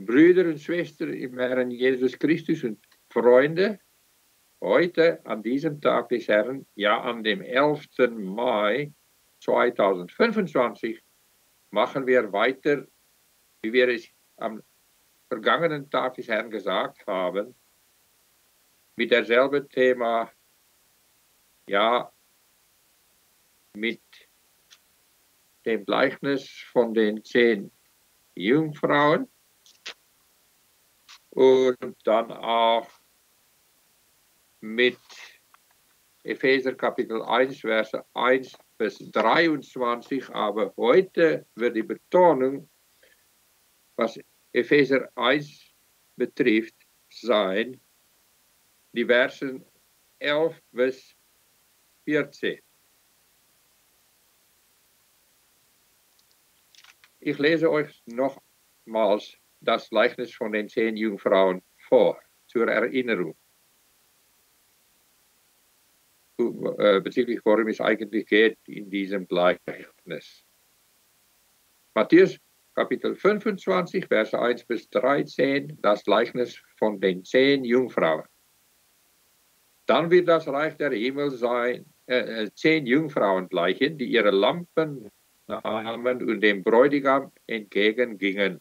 Brüder und Schwestern im Herrn Jesus Christus und Freunde, heute an diesem Tag des Herrn, ja an dem 11. Mai 2025, machen wir weiter, wie wir es am vergangenen Tag des Herrn gesagt haben, mit derselben Thema, ja, mit dem Gleichnis von den 10 Jungfrauen und dann auch mit Epheser Kapitel 1, Verse 1 bis 23. Aber heute wird die Betonung, was Epheser 1 betrifft, sein, die Versen 11 bis 14. Ich lese euch nochmals das Gleichnis von den 10 Jungfrauen vor, zur Erinnerung. Bezüglich worum es eigentlich geht in diesem Gleichnis. Matthäus Kapitel 25, Verse 1 bis 13, das Gleichnis von den 10 Jungfrauen. Dann wird das Reich der Himmel sein, 10 Jungfrauen gleichen, die ihre Lampen nahmen und dem Bräutigam entgegengingen.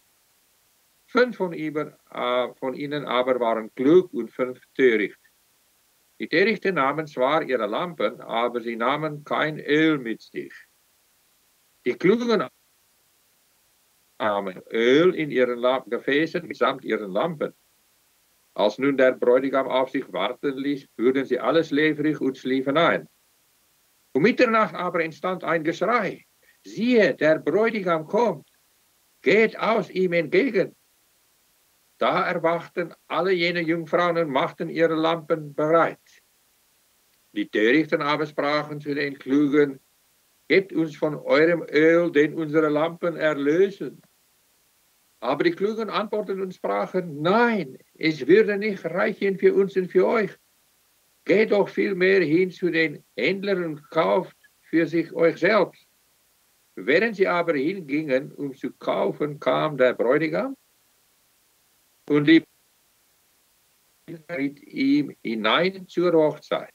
5 von ihnen aber waren klug und 5 töricht. Die Törichten nahmen zwar ihre Lampen, aber sie nahmen kein Öl mit sich. Die Klugen nahmen Öl in ihren Gefäßen mitsamt ihren Lampen. Als nun der Bräutigam auf sich warten ließ, wurden sie alle schläfrig und schliefen ein. Um Mitternacht aber entstand ein Geschrei. Siehe, der Bräutigam kommt, geht aus ihm entgegen. Da erwachten alle jene Jungfrauen und machten ihre Lampen bereit. Die Törichten aber sprachen zu den Klugen, gebt uns von eurem Öl, denn unsere Lampen erlösen. Aber die Klugen antworteten und sprachen, nein, es würde nicht reichen für uns und für euch. Geht doch vielmehr hin zu den Händlern und kauft für sich euch selbst. Während sie aber hingingen, um zu kaufen, kam der Bräutigam und die mit ihm hinein zur Hochzeit.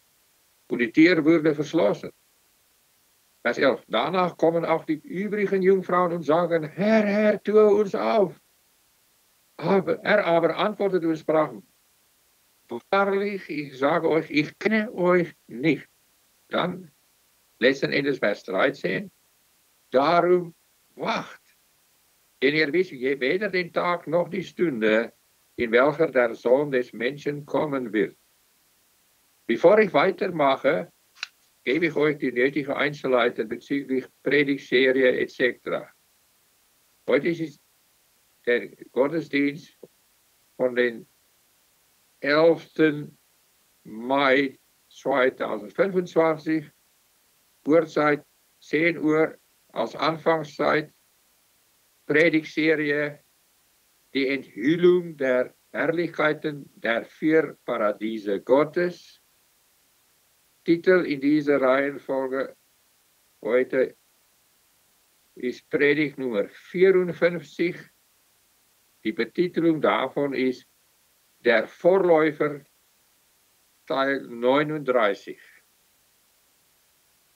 Und die Tür wurde verschlossen. Vers 11. Danach kommen auch die übrigen Jungfrauen und sagen, Herr, Herr, tue uns auf. Er aber antwortete und sprach, wahrlich, ich sage euch, ich kenne euch nicht. Dann, letzten Endes Vers 13, darum wacht, denn ihr wisst weder den Tag noch die Stunde, in welcher der Sohn des Menschen kommen wird. Bevor ich weitermache, gebe ich euch die nötige Einzelheiten bezüglich Predigtserie etc. Heute ist der Gottesdienst von den 11. Mai 2025, Uhrzeit 10 Uhr als Anfangszeit, Predigtserie, die Enthüllung der Herrlichkeiten der 4 Paradiese Gottes. Titel in dieser Reihenfolge heute ist Predigt Nummer 54. Die Betitelung davon ist der Vorläufer Teil 39.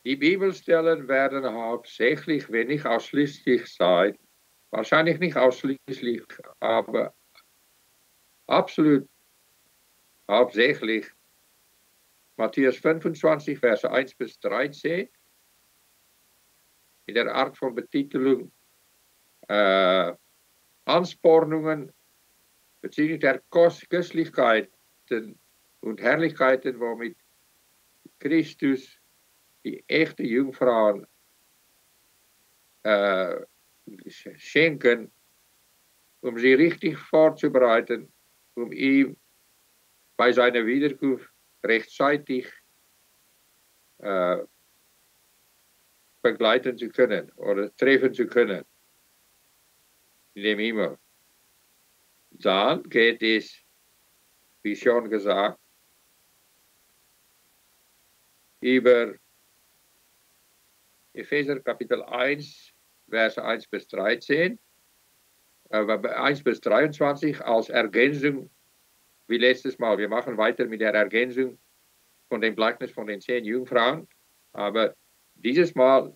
Die Bibelstellen werden hauptsächlich, wenn nicht ausschließlich sein, wahrscheinlich nicht ausschließlich, aber absolut hauptsächlich Matthäus 25, Verse 1 bis 13, in der Art von Betitelung Anspornungen bezüglich der Köstlichkeiten und Herrlichkeiten, womit Christus die echte Jungfrauen schenken, um sie richtig vorzubereiten, um ihm bei seiner Wiederkunft rechtzeitig begleiten zu können oder treffen zu können in dem Himmel. Dann geht es, wie schon gesagt, über Epheser Kapitel 1, Verse 1 bis 13. 1 bis 23 als Ergänzung, wie letztes Mal. Wir machen weiter mit der Ergänzung von dem Gleichnis von den 10 Jungfrauen. Aber dieses Mal,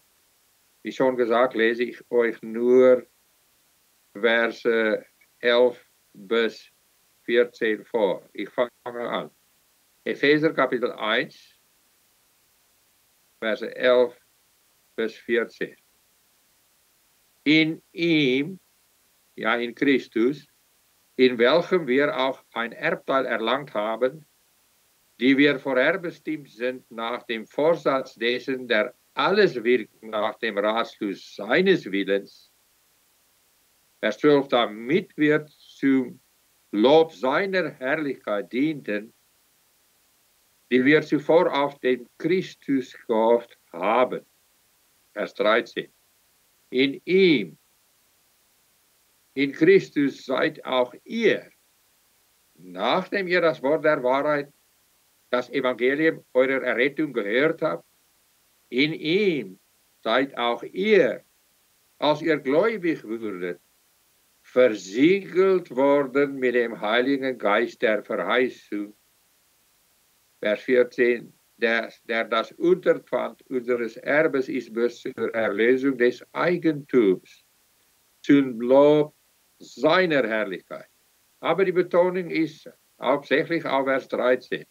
wie schon gesagt, lese ich euch nur Verse 11 bis 14 vor. Ich fange an. Epheser Kapitel 1, Verse 11 bis 14. In ihm, ja in Christus, in welchem wir auch ein Erbteil erlangt haben, die wir vorherbestimmt sind nach dem Vorsatz dessen, der alles wirkt nach dem Ratschluss seines Willens. Vers 12, damit wir zum Lob seiner Herrlichkeit dienten, die wir zuvor auf den Christus gehofft haben. Vers 13. In ihm, in Christus seid auch ihr, nachdem ihr das Wort der Wahrheit, das Evangelium eurer Errettung gehört habt, in ihm seid auch ihr, als ihr gläubig wurdet, versiegelt worden mit dem Heiligen Geist der Verheißung. Vers 14, der das Unterpfand unseres Erbes ist bis zur Erlösung des Eigentums, zum Lob seiner Herrlichkeit. Aber die Betonung ist hauptsächlich auf Vers 13.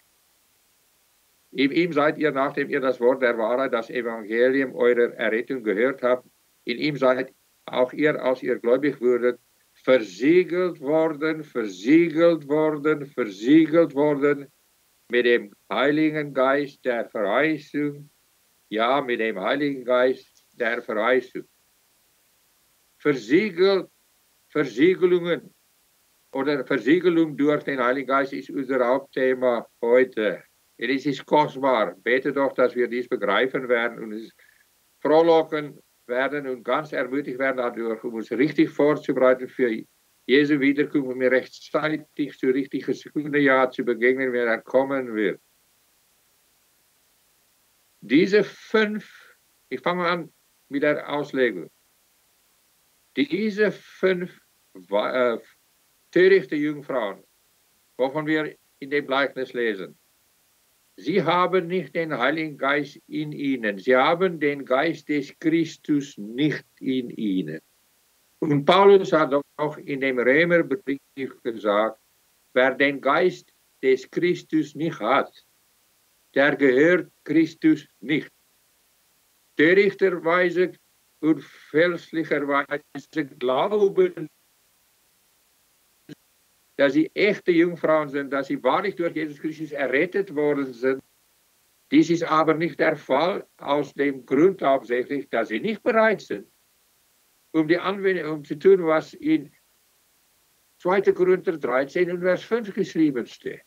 In ihm seid ihr, nachdem ihr das Wort der Wahrheit, das Evangelium eurer Errettung gehört habt, in ihm seid auch ihr, als ihr gläubig wurdet, versiegelt worden, versiegelt worden, versiegelt worden mit dem Heiligen Geist der Verheißung. Ja, mit dem Heiligen Geist der Verheißung. Versiegelt, Versiegelungen oder Versiegelung durch den Heiligen Geist ist unser Hauptthema heute. Es ist kostbar. Bete doch, dass wir dies begreifen werden und es frohlocken werden und ganz ermutigt werden dadurch, um uns richtig vorzubereiten für Jesu Wiederkunft, um mir rechtzeitig zur richtigen Sekunde ja zu begegnen, wenn er kommen wird. Diese 5, ich fange an mit der Auslegung. Diese 5 törichte Jungfrauen, wovon wir in dem Gleichnis lesen, sie haben nicht den Heiligen Geist in ihnen. Sie haben den Geist des Christus nicht in ihnen. Und Paulus hat auch in dem Römerbrief gesagt, wer den Geist des Christus nicht hat, der gehört Christus nicht. Törichterweise und fälschlicherweise glauben, dass sie echte Jungfrauen sind, dass sie wahrlich durch Jesus Christus errettet worden sind. Dies ist aber nicht der Fall, aus dem Grund hauptsächlich, dass sie nicht bereit sind, um zu tun, was in 2. Korinther 13 und Vers 5 geschrieben steht.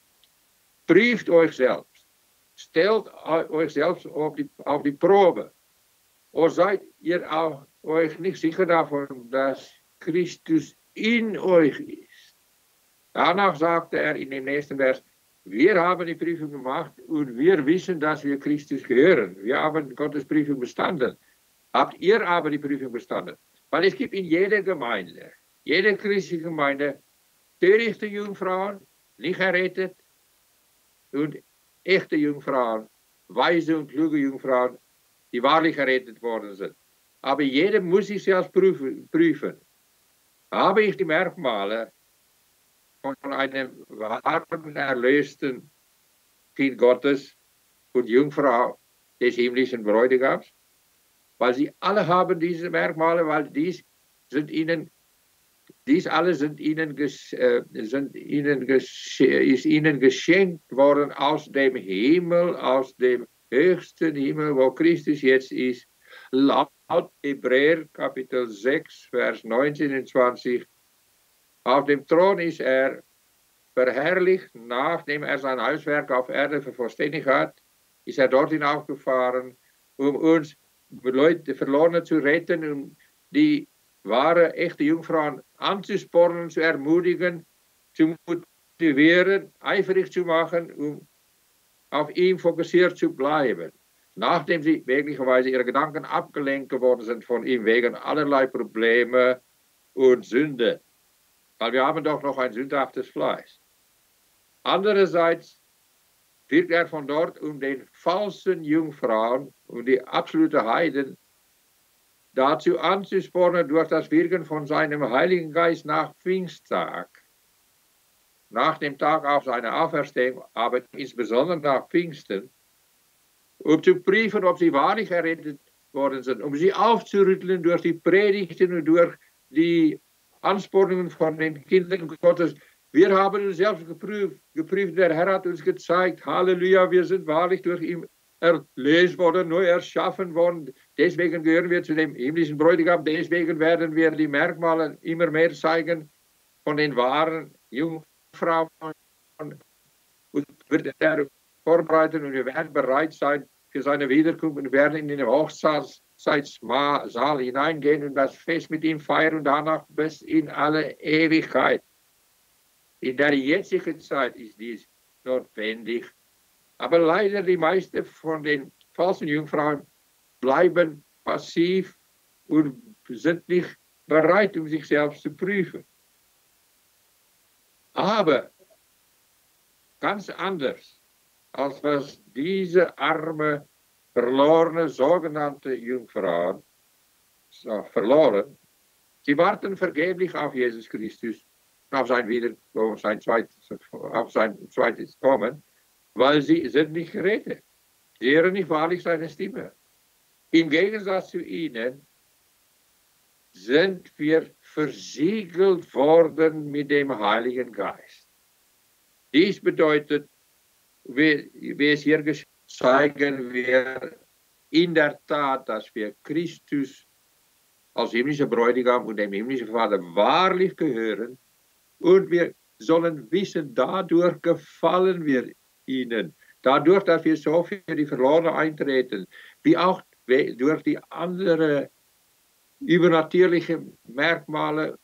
Prüft euch selbst, stellt euch selbst auf die Probe. Oder seid ihr auch euch nicht sicher davon, dass Christus in euch ist? Danach sagte er in dem nächsten Vers, wir haben die Prüfung gemacht und wir wissen, dass wir Christus gehören. Wir haben Gottes Prüfung bestanden. Habt ihr aber die Prüfung bestanden? Weil es gibt in jeder Gemeinde, jede christliche Gemeinde, törichte Jungfrauen, nicht errettet, und echte Jungfrauen, weise und kluge Jungfrauen, die wahrlich errettet worden sind. Aber jeder muss sich selbst prüfen. Habe ich die Merkmale von einem wahren, erlösten Kind Gottes und Jungfrau des himmlischen Bräutigams? Weil sie alle haben diese Merkmale, weil dies alles ist ihnen geschenkt worden aus dem Himmel, aus dem höchsten Himmel, wo Christus jetzt ist. Laut Hebräer Kapitel 6, Vers 19 und 20. Auf dem Thron ist er verherrlicht, nachdem er sein Hauswerk auf Erde vervollständigt hat, ist er dorthin aufgefahren, um uns Leute Verlorene zu retten, um die wahre, echte Jungfrauen anzuspornen, zu ermutigen, zu motivieren, eifrig zu machen, um auf ihn fokussiert zu bleiben. Nachdem sie möglicherweise ihre Gedanken abgelenkt geworden sind von ihm wegen allerlei Probleme und Sünde. weil wir haben doch noch ein sündhaftes Fleisch. Andererseits wird er von dort, um den falschen Jungfrauen, um die absolute Heiden, dazu anzuspornen, durch das Wirken von seinem Heiligen Geist nach Pfingsttag, nach dem Tag auf seine Auferstehung, aber insbesondere nach Pfingsten, um zu prüfen, ob sie wahrlich errettet worden sind, um sie aufzurütteln durch die Predigten und durch die Anspornungen von den Kindern Gottes. Wir haben uns selbst geprüft, der Herr hat uns gezeigt, Halleluja, wir sind wahrlich durch ihn erlöst worden, neu erschaffen worden. Deswegen gehören wir zu dem himmlischen Bräutigam, deswegen werden wir die Merkmale immer mehr zeigen von den wahren Jungfrauen. Und wird er vorbereiten und wir werden bereit sein für seine Wiederkunft und werden in den Hochzeitssaal hineingehen und das Fest mit ihm feiern und danach bis in alle Ewigkeit. In der jetzigen Zeit ist dies notwendig. Aber leider die meisten von den falschen Jungfrauen bleiben passiv und sind nicht bereit, um sich selbst zu prüfen. Aber ganz anders, als was diese arme, verlorene, sogenannte Jungfrauen verloren. Sie warten vergeblich auf Jesus Christus, auf sein zweites Kommen, weil sie sind nicht gerettet. Sie hören nicht wahrlich seine Stimme. Im Gegensatz zu ihnen sind wir versiegelt worden mit dem Heiligen Geist. Dies bedeutet, wie es hier zeigen wir in der Tat, dass wir Christus als himmlischer Bräutigam und dem himmlischen Vater wahrlich gehören und wir sollen wissen, dadurch gefallen wir ihnen. Dadurch, dass wir so für die Verlorenen eintreten, wie auch durch die anderen übernatürlichen Merkmale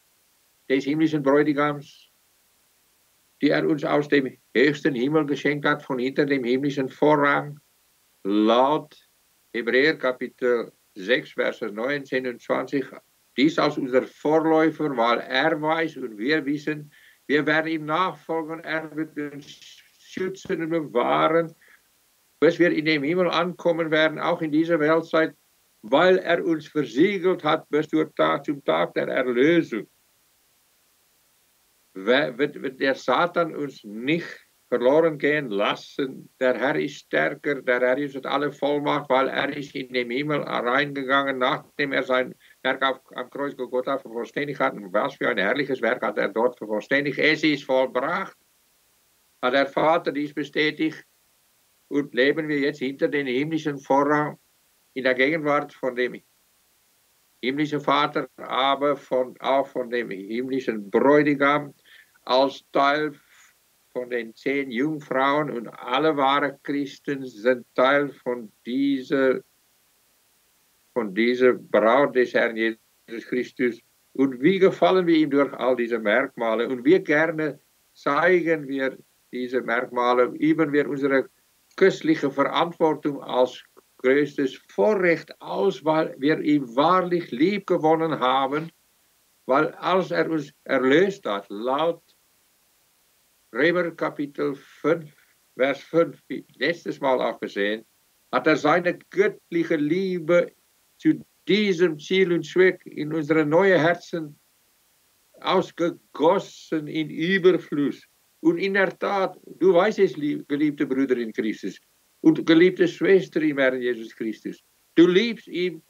des himmlischen Bräutigams, die er uns aus dem höchsten Himmel geschenkt hat, von hinter dem himmlischen Vorrang, laut Hebräer Kapitel 6, Verse 19 und 20, dies als unser Vorläufer, weil er weiß und wir wissen, wir werden ihm nachfolgen, er wird uns schützen und bewahren, bis wir in dem Himmel ankommen werden, auch in dieser Weltzeit, weil er uns versiegelt hat bis zum Tag der Erlösung. Wird der Satan uns nicht verloren gehen lassen. Der Herr ist stärker, der Herr ist alle Vollmacht, weil er ist in den Himmel reingegangen, nachdem er sein Werk am Kreuz Golgotha vervollständigt hat. Und was für ein herrliches Werk hat er dort vervollständigt. Es ist vollbracht. Hat der Vater dies bestätigt und leben wir jetzt hinter den himmlischen Vorrang in der Gegenwart von dem himmlischen Vater, aber auch von dem himmlischen Bräutigam als Teil von den 10 Jungfrauen und alle wahren Christen sind Teil von dieser Braut des Herrn Jesus Christus. Und wie gefallen wir ihm durch all diese Merkmale? Und wie gerne zeigen wir diese Merkmale, üben wir unsere köstliche Verantwortung als größtes Vorrecht aus, weil wir ihn wahrlich lieb gewonnen haben, weil als er uns erlöst hat, laut Römer Kapitel 5, Vers 5, wie letztes Mal auch gesehen, hat er seine göttliche Liebe zu diesem Ziel und Zweck in unsere neuen Herzen ausgegossen in Überfluss. Und in der Tat, du weißt es, geliebte Brüder in Christus und geliebte Schwester im Herrn Jesus Christus, du liebst ihn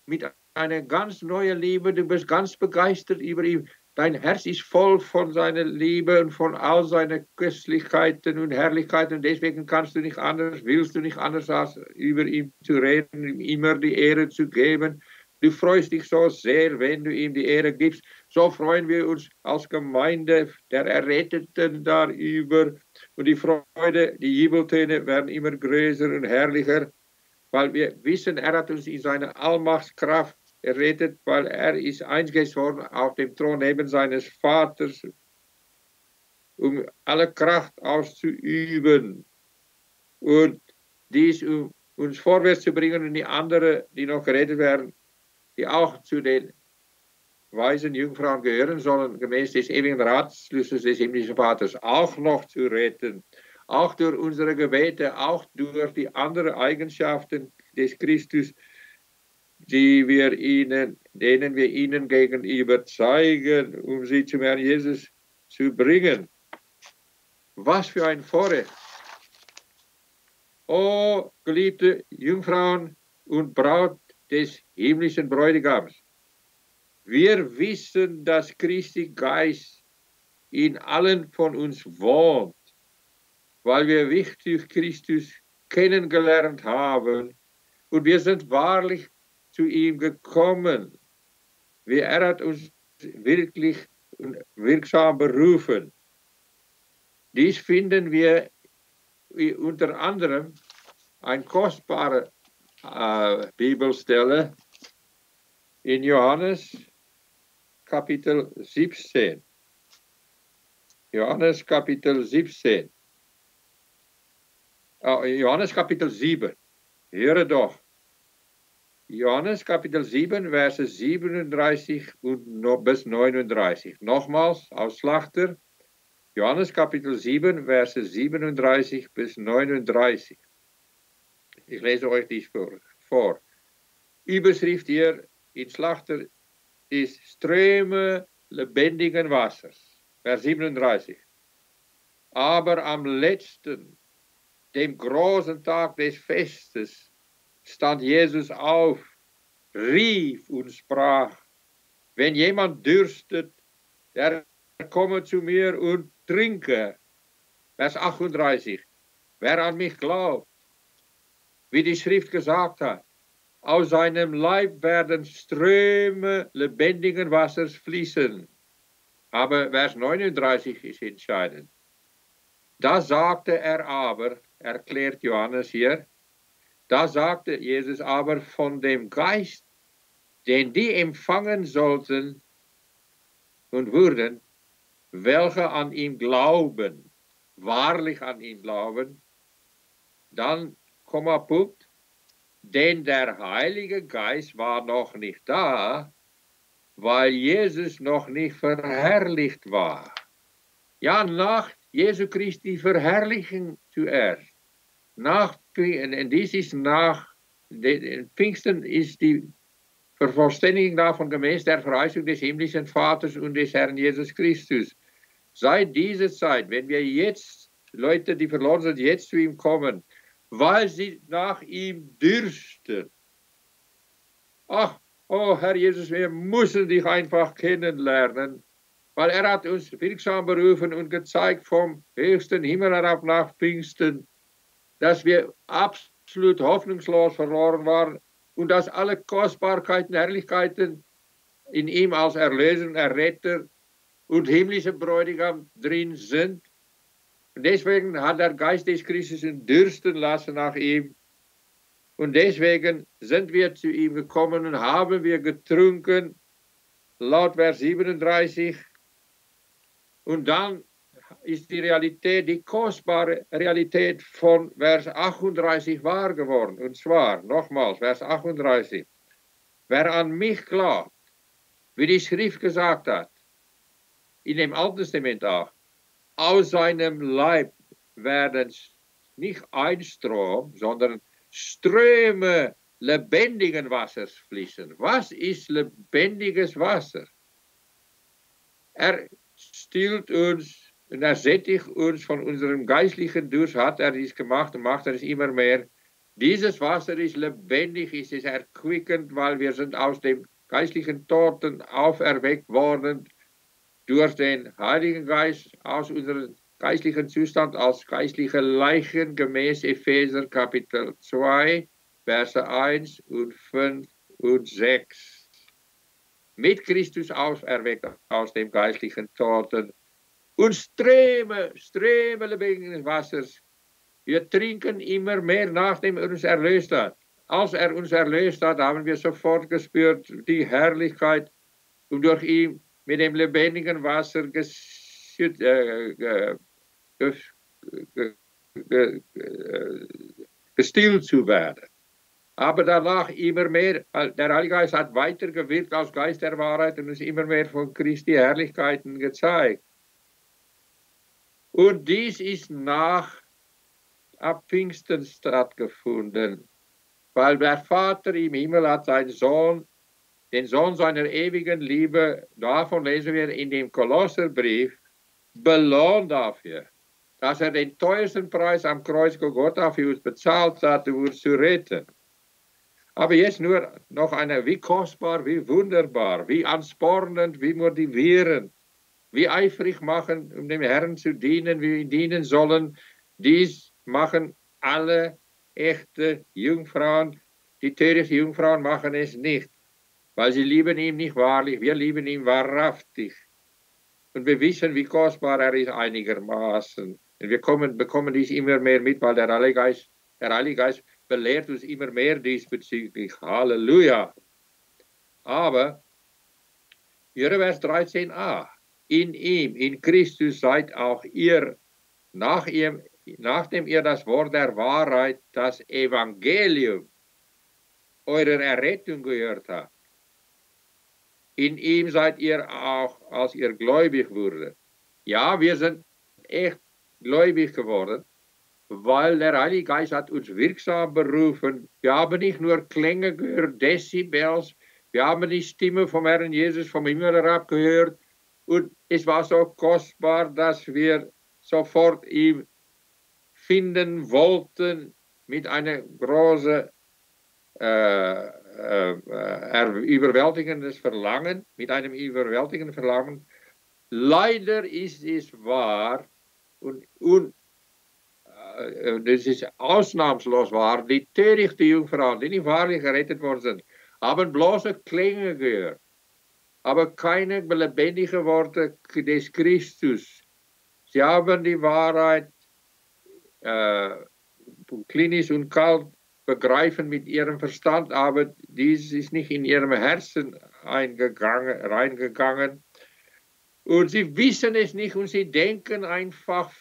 mit einer ganz neuen Liebe, du bist ganz begeistert über ihn. Dein Herz ist voll von seiner Liebe und von all seinen Köstlichkeiten und Herrlichkeiten. Und deswegen kannst du nicht anders, willst du nicht anders, als über ihn zu reden, ihm immer die Ehre zu geben. Du freust dich so sehr, wenn du ihm die Ehre gibst. So freuen wir uns als Gemeinde der Erretteten darüber. Und die Freude, die Jubeltöne werden immer größer und herrlicher, weil wir wissen, er hat uns in seiner Allmachtskraft errettet, weil er ist eingesetzt worden auf dem Thron neben seines Vaters, um alle Kraft auszuüben und dies um uns vorwärts zu bringen und die anderen, die noch gerettet werden, die auch zu den weisen Jungfrauen gehören sollen, gemäß des ewigen Ratschlusses des himmlischen Vaters, auch noch zu retten. Auch durch unsere Gebete, auch durch die anderen Eigenschaften des Christus, denen wir ihnen gegenüber zeigen, um sie zum Herrn Jesus zu bringen. Was für ein Vorrecht! O geliebte Jungfrauen und Braut des himmlischen Bräutigams, wir wissen, dass Christi Geist in allen von uns wohnt, weil wir wichtig Christus kennengelernt haben und wir sind wahrlich zu ihm gekommen. Er hat uns wirklich wirksam berufen. Dies finden wir unter anderem eine kostbare Bibelstelle in Johannes Kapitel 17. Johannes Kapitel 17. Johannes Kapitel 7. Höre doch. Johannes Kapitel 7, Verse 37 bis 39. Nochmals aus Schlachter. Johannes Kapitel 7, Verse 37 bis 39. Ich lese euch dies vor. Überschrift hier in Schlachter ist Ströme lebendigen Wassers. Vers 37. Aber am letzten, dem großen Tag des Festes, stand Jesus auf, rief und sprach, wenn jemand dürstet, der komme zu mir und trinke. Vers 38. Wer an mich glaubt, wie die Schrift gesagt hat, aus seinem Leib werden Ströme lebendigen Wassers fließen. Aber Vers 39 ist entscheidend. Da sagte er aber, erklärt Johannes hier, da sagte Jesus aber von dem Geist, den die empfangen sollten und würden, welche an ihn glauben, wahrlich an ihn glauben, dann, Punkt, denn der Heilige Geist war noch nicht da, weil Jesus noch nicht verherrlicht war. Ja, nach Jesu Christi Verherrlichung zuerst. Und dies ist nach Pfingsten ist die Vervollständigung davon gemäß der Verheißung des himmlischen Vaters und des Herrn Jesus Christus. Seit dieser Zeit, wenn wir jetzt, Leute, die verloren sind, jetzt zu ihm kommen, weil sie nach ihm dürsten. Ach, oh Herr Jesus, wir müssen dich einfach kennenlernen, weil er hat uns wirksam berufen und gezeigt vom höchsten Himmel herab nach Pfingsten, dass wir absolut hoffnungslos verloren waren und dass alle Kostbarkeiten, Herrlichkeiten in ihm als Erlöser, Erretter und himmlischer Bräutigam drin sind. Und deswegen hat der Geist des Christus uns dürsten lassen nach ihm. Und deswegen sind wir zu ihm gekommen und haben wir getrunken, laut Vers 37. Und dann ist die Realität, die kostbare Realität von Vers 38 wahr geworden. Und zwar, nochmals, Vers 38. Wer an mich glaubt, wie die Schrift gesagt hat, in dem Alten Testament auch, aus seinem Leib werden nicht ein Strom, sondern Ströme lebendigen Wassers fließen. Was ist lebendiges Wasser? Er stillt uns und er sättigt uns von unserem geistlichen Durst, hat er dies gemacht und macht er es immer mehr. Dieses Wasser ist lebendig, ist erquickend, weil wir sind aus dem geistlichen Toten auferweckt worden durch den Heiligen Geist aus unserem geistlichen Zustand als geistliche Leichen gemäß Epheser Kapitel 2, Verse 1 und 5 und 6. Mit Christus auferweckt aus dem geistlichen Toten und Ströme lebendigen Wassers. Wir trinken immer mehr, nachdem er uns erlöst hat. Als er uns erlöst hat, haben wir sofort gespürt die Herrlichkeit und durch ihn mit dem lebendigen Wasser gestillt zu werden. Aber danach immer mehr, der Heilige Geist hat weitergewirkt als Geist der Wahrheit und uns immer mehr von Christi Herrlichkeiten gezeigt. Und dies ist ab Pfingsten stattgefunden, weil der Vater im Himmel hat seinen Sohn, den Sohn seiner ewigen Liebe, davon lesen wir in dem Kolosserbrief, belohnt dafür, dass er den teuersten Preis am Kreuz Golgotha für uns bezahlt hat, um uns zu retten. Aber jetzt nur noch wie kostbar, wie wunderbar, wie anspornend, wie motivierend, wie eifrig machen, um dem Herrn zu dienen, wie wir ihm dienen sollen. Dies machen alle echte Jungfrauen. Die törichten Jungfrauen machen es nicht, weil sie lieben ihn nicht wahrlich, wir lieben ihn wahrhaftig. Und wir wissen, wie kostbar er ist einigermaßen. Und wir bekommen dies immer mehr mit, weil der Heilige Geist belehrt uns immer mehr diesbezüglich. Halleluja. Aber, hier Vers 13a. In ihm, in Christus seid auch ihr, nachdem ihr das Wort der Wahrheit, das Evangelium eurer Errettung gehört habt. In ihm seid ihr auch, als ihr gläubig wurdet. Ja, wir sind echt gläubig geworden, weil der Heilige Geist hat uns wirksam berufen. Wir haben nicht nur Klänge gehört, Dezibels, wir haben die Stimme vom Herrn Jesus vom Himmel herab gehört. Und es war so kostbar, dass wir sofort ihn finden wollten mit einer großen überwältigendes Verlangen, mit einem überwältigenden Verlangen. Leider ist es wahr und das ist ausnahmslos wahr, die törichten Jungfrauen, die nicht wahrlich gerettet worden sind, haben bloße Klänge gehört, aber keine lebendigen Worte des Christus. Sie haben die Wahrheit klinisch und kalt begreifen mit ihrem Verstand, aber dies ist nicht in ihrem Herzen reingegangen. Und sie wissen es nicht und sie denken einfach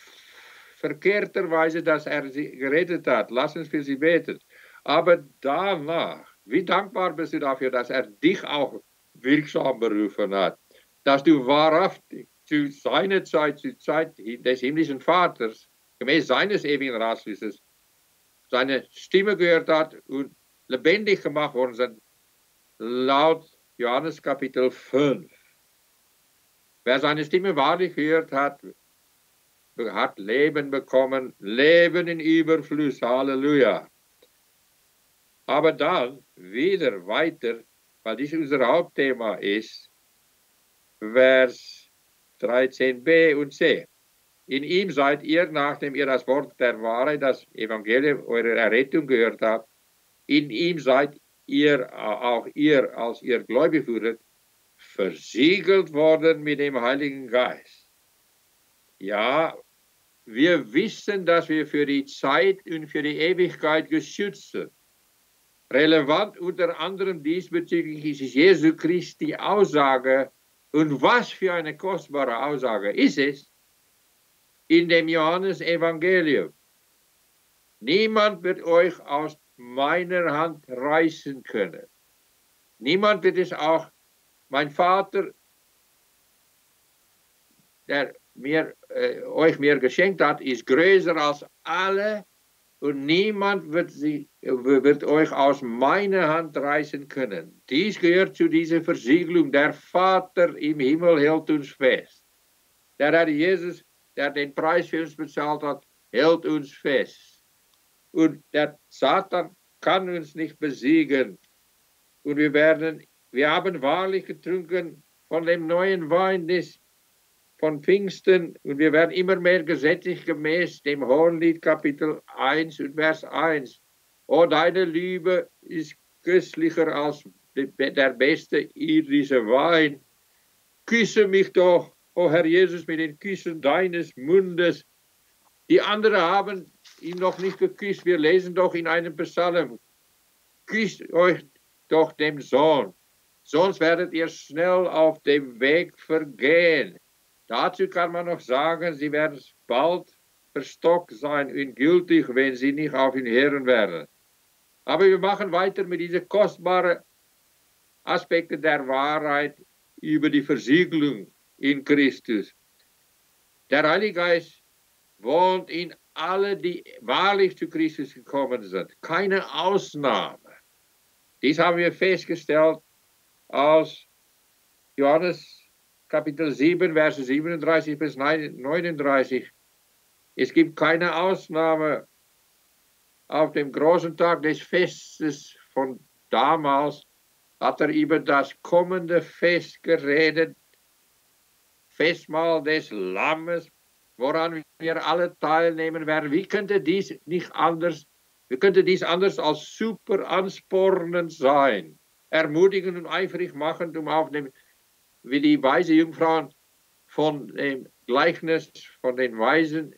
verkehrterweise, dass er sie gerettet hat. Lass uns für sie beten. Aber danach, wie dankbar bist du dafür, dass er dich auch wirksam berufen hat, dass du wahrhaftig zu seiner Zeit, zur Zeit des himmlischen Vaters, gemäß seines ewigen Ratschlusses, seine Stimme gehört hat und lebendig gemacht worden sind, laut Johannes Kapitel 5. Wer seine Stimme wahrlich gehört hat, hat Leben bekommen, Leben in Überfluss, Halleluja. Aber dann wieder weiter, weil dies unser Hauptthema ist, Vers 13b und c. In ihm seid ihr, nachdem ihr das Wort der Wahrheit, das Evangelium eurer Errettung gehört habt, in ihm seid ihr, auch ihr, als ihr gläubig wurdet, versiegelt worden mit dem Heiligen Geist. Ja, wir wissen, dass wir für die Zeit und für die Ewigkeit geschützt sind. Relevant unter anderem diesbezüglich ist Jesu Christi Aussage. Und was für eine kostbare Aussage ist es? In dem Johannes Evangelium. Niemand wird euch aus meiner Hand reißen können. Niemand wird es auch, mein Vater, der euch mir geschenkt hat, ist größer als alle und niemand wird euch aus meiner Hand reißen können. Dies gehört zu dieser Versiegelung. Der Vater im Himmel hält uns fest. Der Herr Jesus, der den Preis für uns bezahlt hat, hält uns fest. Und der Satan kann uns nicht besiegen. Und wir haben wahrlich getrunken von dem neuen Wein von Pfingsten und wir werden immer mehr gesättigt gemäß dem Hohenlied Kapitel 1 und Vers 1. Oh, deine Liebe ist köstlicher als der beste irdische Wein. Küsse mich doch, oh Herr Jesus, mit den Küssen deines Mundes. Die anderen haben ihn noch nicht geküsst. Wir lesen doch in einem Psalm, küsst euch doch dem Sohn, sonst werdet ihr schnell auf dem Weg vergehen. Dazu kann man noch sagen, sie werden bald verstockt sein und gültig, wenn sie nicht auf ihn hören werden. Aber wir machen weiter mit diesen kostbaren Aspekten der Wahrheit über die Versiegelung in Christus. Der Heilige Geist wohnt in alle, die wahrlich zu Christus gekommen sind. Keine Ausnahme. Dies haben wir festgestellt aus Johannes Kapitel 7, Verse 37 bis 39. Es gibt keine Ausnahme auf dem großen Tag des Festes von damals, hat über das kommende Fest geredet, Festmahl des Lammes, woran wir alle teilnehmen werden. Wie könnte dies anders als super anspornend sein, ermutigend und eifrig machen, um auf dem, wie die weise Jungfrauen von dem Gleichnis von den Weisen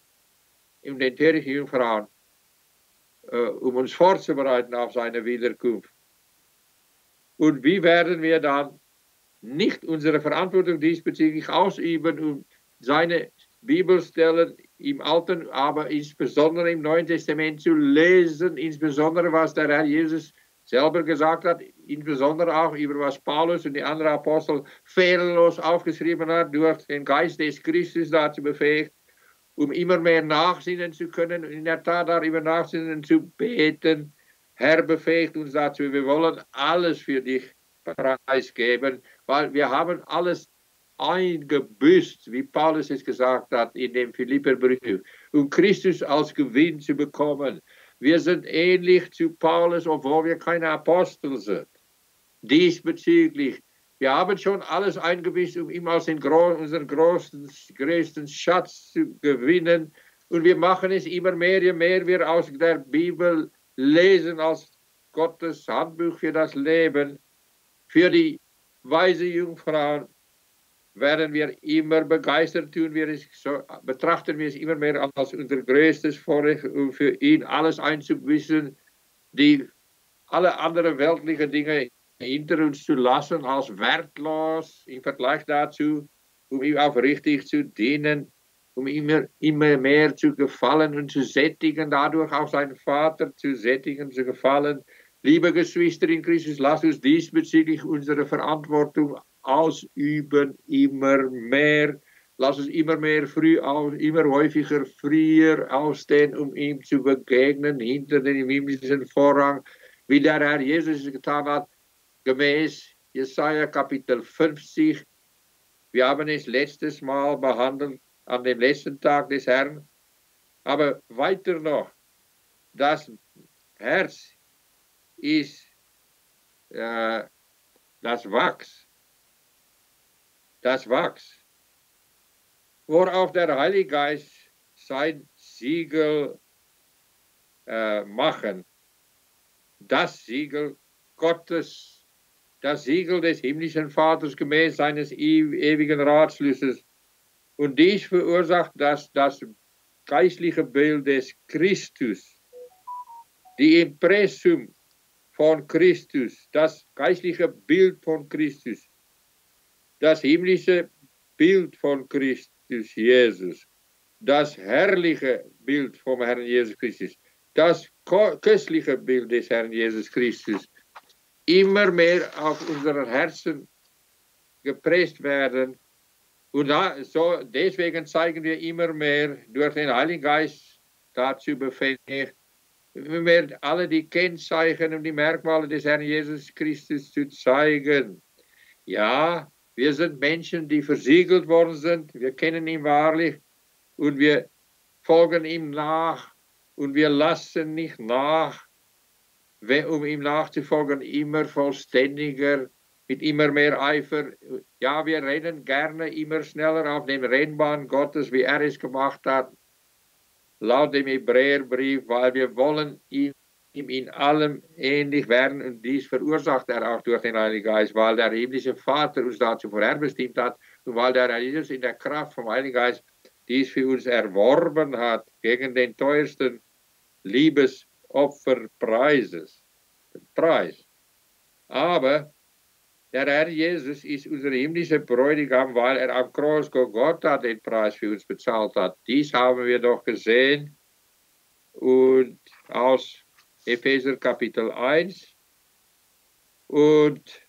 und den törichten Jungfrauen, um uns vorzubereiten auf seine Wiederkunft. Und wie werden wir dann nicht unsere Verantwortung diesbezüglich ausüben und seine Bibelstellen im Alten, aber insbesondere im Neuen Testament zu lesen, insbesondere was der Herr Jesus selber gesagt hat, insbesondere auch über was Paulus und die anderen Apostel fehlerlos aufgeschrieben hat, durch den Geist des Christus dazu befähigt, um immer mehr nachsinnen zu können, in der Tat darüber nachsinnen zu beten. Herr, befähigt uns dazu, wir wollen alles für dich preisgeben, weil wir haben alles eingebüßt, wie Paulus es gesagt hat in dem Philipperbrief, um Christus als Gewinn zu bekommen. Wir sind ähnlich zu Paulus, obwohl wir keine Apostel sind. Diesbezüglich, wir haben schon alles eingebüßt, um ihm als unseren größten Schatz zu gewinnen. Und wir machen es immer mehr, je mehr wir aus der Bibel lesen als Gottes Handbuch für das Leben. Für die weise Jungfrauen werden wir immer begeistert, betrachten wir es immer mehr als unser größtes Vorrecht, um für ihn alles einzubüßen, alle anderen weltlichen Dinge hinter uns zu lassen, als wertlos im Vergleich dazu, um ihm aufrichtig zu dienen, um immer mehr zu gefallen und zu sättigen, dadurch auch seinen Vater zu sättigen, zu gefallen. Liebe Geschwister in Christus, lasst uns diesbezüglich unsere Verantwortung ausüben, immer mehr. Lass uns immer mehr immer häufiger früher aufstehen, um ihm zu begegnen, hinter dem himmlischen Vorhang, wie der Herr Jesus es getan hat, gemäß Jesaja Kapitel 50. Wir haben es letztes Mal behandelt, an dem letzten Tag des Herrn. Aber weiter noch, das Herz ist das Wachs, worauf der Heilige Geist sein Siegel machen. Das Siegel Gottes, das Siegel des himmlischen Vaters gemäß seines ewigen Ratschlusses. Und dies verursacht, dass das geistliche Bild des Christus, die Impressum von Christus, das geistliche Bild von Christus, das himmlische Bild von Christus Jesus, das herrliche Bild vom Herrn Jesus Christus, das köstliche Bild des Herrn Jesus Christus, immer mehr auf unseren Herzen gepresst werden. Und deswegen zeigen wir immer mehr durch den Heiligen Geist dazu befähigt, immer mehr alle die Kennzeichen und die Merkmale des Herrn Jesus Christus zu zeigen. Ja, wir sind Menschen, die versiegelt worden sind. Wir kennen ihn wahrlich und wir folgen ihm nach und wir lassen nicht nach, um ihm nachzufolgen, immer vollständiger, mit immer mehr Eifer. Ja, wir rennen gerne immer schneller auf dem Rennbahn Gottes, wie er es gemacht hat, laut dem Hebräerbrief, weil wir wollen ihm in allem ähnlich werden und dies verursacht er auch durch den Heiligen Geist, weil der himmlische Vater uns dazu vorherbestimmt hat und weil der Herr Jesus in der Kraft vom Heiligen Geist dies für uns erworben hat gegen den teuersten Liebesopferpreises. Preis. Aber der Herr Jesus ist unser himmlischer Bräutigam, weil er am Kreuz Golgatha den Preis für uns bezahlt hat. Dies haben wir doch gesehen und aus Epheser Kapitel 1. Und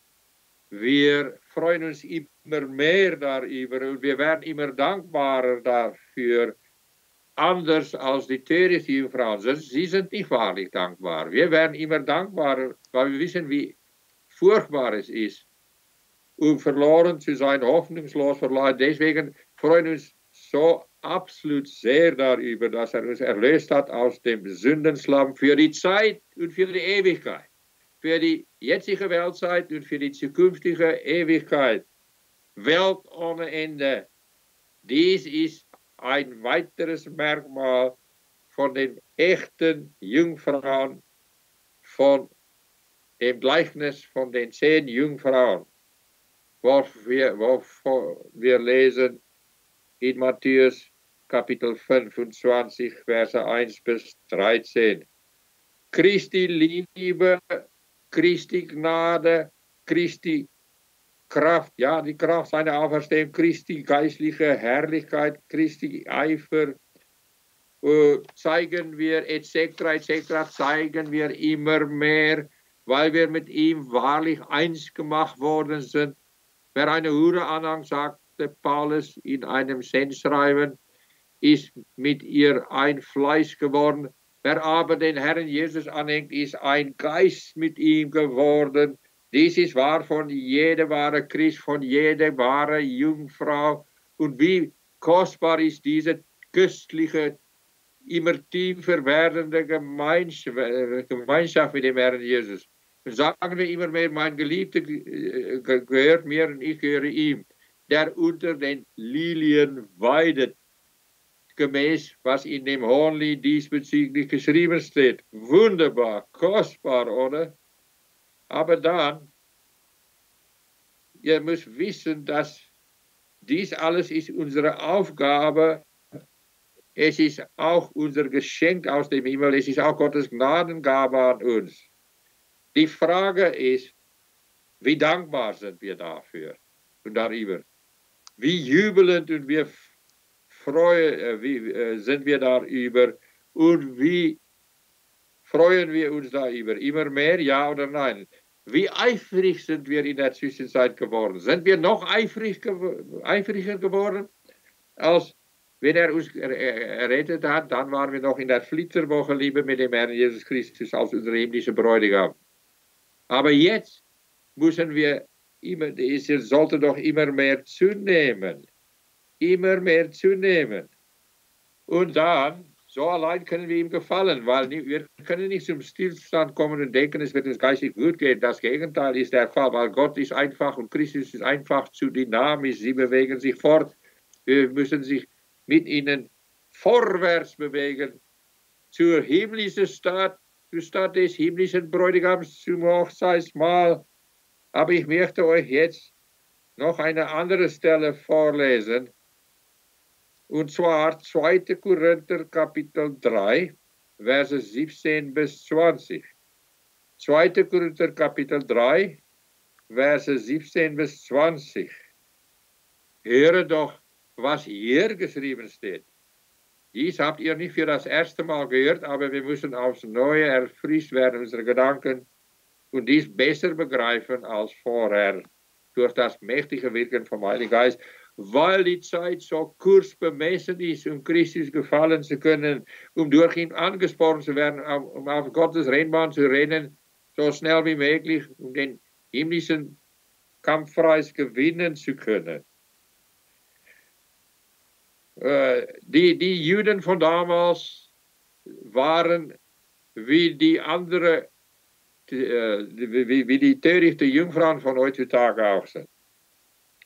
wir freuen uns immer mehr darüber und wir werden immer dankbarer dafür, anders als die törichten Jungfrauen. Sie sind nicht wahrlich dankbar. Wir werden immer dankbarer, weil wir wissen, wie furchtbar es ist, um verloren zu sein, hoffnungslos verloren. Deswegen freuen wir uns so absolut sehr darüber, dass er uns erlöst hat aus dem Sündenslamm für die Zeit und für die Ewigkeit. Für die jetzige Weltzeit und für die zukünftige Ewigkeit. Welt ohne Ende. Dies ist ein weiteres Merkmal von den echten Jungfrauen, von dem Gleichnis von den 10 Jungfrauen, wo wir lesen in Matthäus Kapitel 25, Verse 1 bis 13. Christi Liebe, Christi Gnade, Christi Kraft, ja, die Kraft seiner Auferstehung, Christi geistliche Herrlichkeit, Christi Eifer, zeigen wir etc. zeigen wir immer mehr, weil wir mit ihm wahrlich eins gemacht worden sind. Wer eine Hure anhängt, sagte Paulus in einem Sendschreiben, ist mit ihr ein Fleisch geworden. Wer aber den Herrn Jesus anhängt, ist ein Geist mit ihm geworden. Dies ist wahr von jeder wahre Christ, von jeder wahre Jungfrau. Und wie kostbar ist diese köstliche, immer tiefer werdende Gemeinschaft mit dem Herrn Jesus. Und sagen wir immer mehr, mein Geliebter gehört mir und ich gehöre ihm, der unter den Lilien weidet, gemäß was in dem Hohenlied diesbezüglich geschrieben steht. Wunderbar, kostbar, oder? Aber dann, ihr müsst wissen, dass dies alles ist unsere Aufgabe. Es ist auch unser Geschenk aus dem Himmel. Es ist auch Gottes Gnadengabe an uns. Die Frage ist, wie dankbar sind wir dafür und darüber? Wie jubelnd und wie sind wir darüber und wie freuen wir uns darüber? Immer mehr, ja oder nein? Wie eifrig sind wir in der Zwischenzeit geworden? Sind wir noch eifriger geworden, als wenn er uns errettet hat? Dann waren wir noch in der Flitterwoche Liebe mit dem Herrn Jesus Christus als unser himmlischer Bräutigam. Aber jetzt müssen wir es sollte doch immer mehr zunehmen. Immer mehr zunehmen. Und dann, so allein können wir ihm gefallen, weil wir können nicht zum Stillstand kommen und denken, es wird uns geistig gut gehen. Das Gegenteil ist der Fall, weil Gott ist einfach und Christus ist einfach zu dynamisch. Sie bewegen sich fort. Wir müssen sich mit ihnen vorwärts bewegen zur himmlischen Stadt, zur Stadt des himmlischen Bräutigams zum Hochzeitsmahl. Aber ich möchte euch jetzt noch eine andere Stelle vorlesen. Und zwar 2. Korinther Kapitel 3, Verse 17 bis 20. 2. Korinther Kapitel 3, Verse 17 bis 20. Höre doch, was hier geschrieben steht. Dies habt ihr nicht für das erste Mal gehört, aber wir müssen aufs Neue erfrischt werden, unsere Gedanken, und dies besser begreifen als vorher, durch das mächtige Wirken vom Heiligen Geist, weil die Zeit so kurz bemessen ist, um Christus gefallen zu können, um durch ihn angespornt zu werden, um auf Gottes Rennbahn zu rennen, so schnell wie möglich, um den himmlischen Kampfpreis gewinnen zu können. Die Juden von damals waren wie die andere, wie die törichten Jungfrauen von heutzutage auch sind.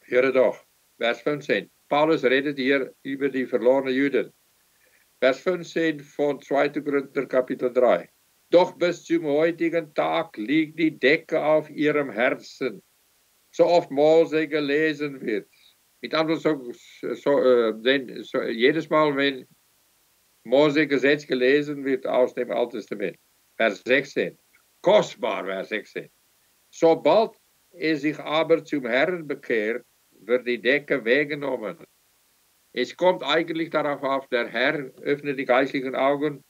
Höre doch, Vers 15. Paulus redet hier über die verlorenen Juden. Vers 15 von 2. Korinther Kapitel 3. Doch bis zum heutigen Tag liegt die Decke auf ihrem Herzen, so oft Mose gelesen wird. Mit anderen jedes Mal, wenn Mose Gesetz gelesen wird aus dem Alten Testament. Vers 16. Kostbar, Vers 16. Sobald er sich aber zum Herrn bekehrt, wird die Decke weggenommen. Es kommt eigentlich darauf auf, der Herr öffnet die geistlichen Augen,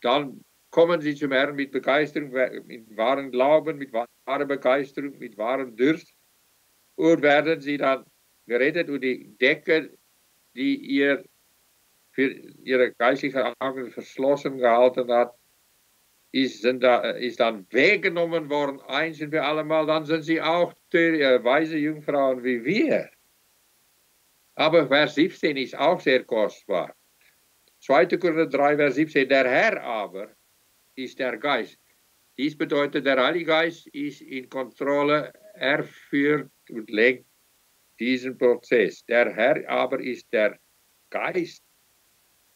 dann kommen sie zum Herrn mit Begeisterung, mit wahrem Glauben, mit wahrer Begeisterung, mit wahrem Durst und werden sie dann gerettet und die Decke, die ihr für ihre geistlichen Augen verschlossen gehalten hat, ist dann weggenommen worden, eins und für allemal, dann sind sie auch weise Jungfrauen wie wir. Aber Vers 17 ist auch sehr kostbar. 2. Korinther 3, Vers 17, der Herr aber ist der Geist. Dies bedeutet, der Heilige Geist ist in Kontrolle, er führt und lenkt diesen Prozess. Der Herr aber ist der Geist.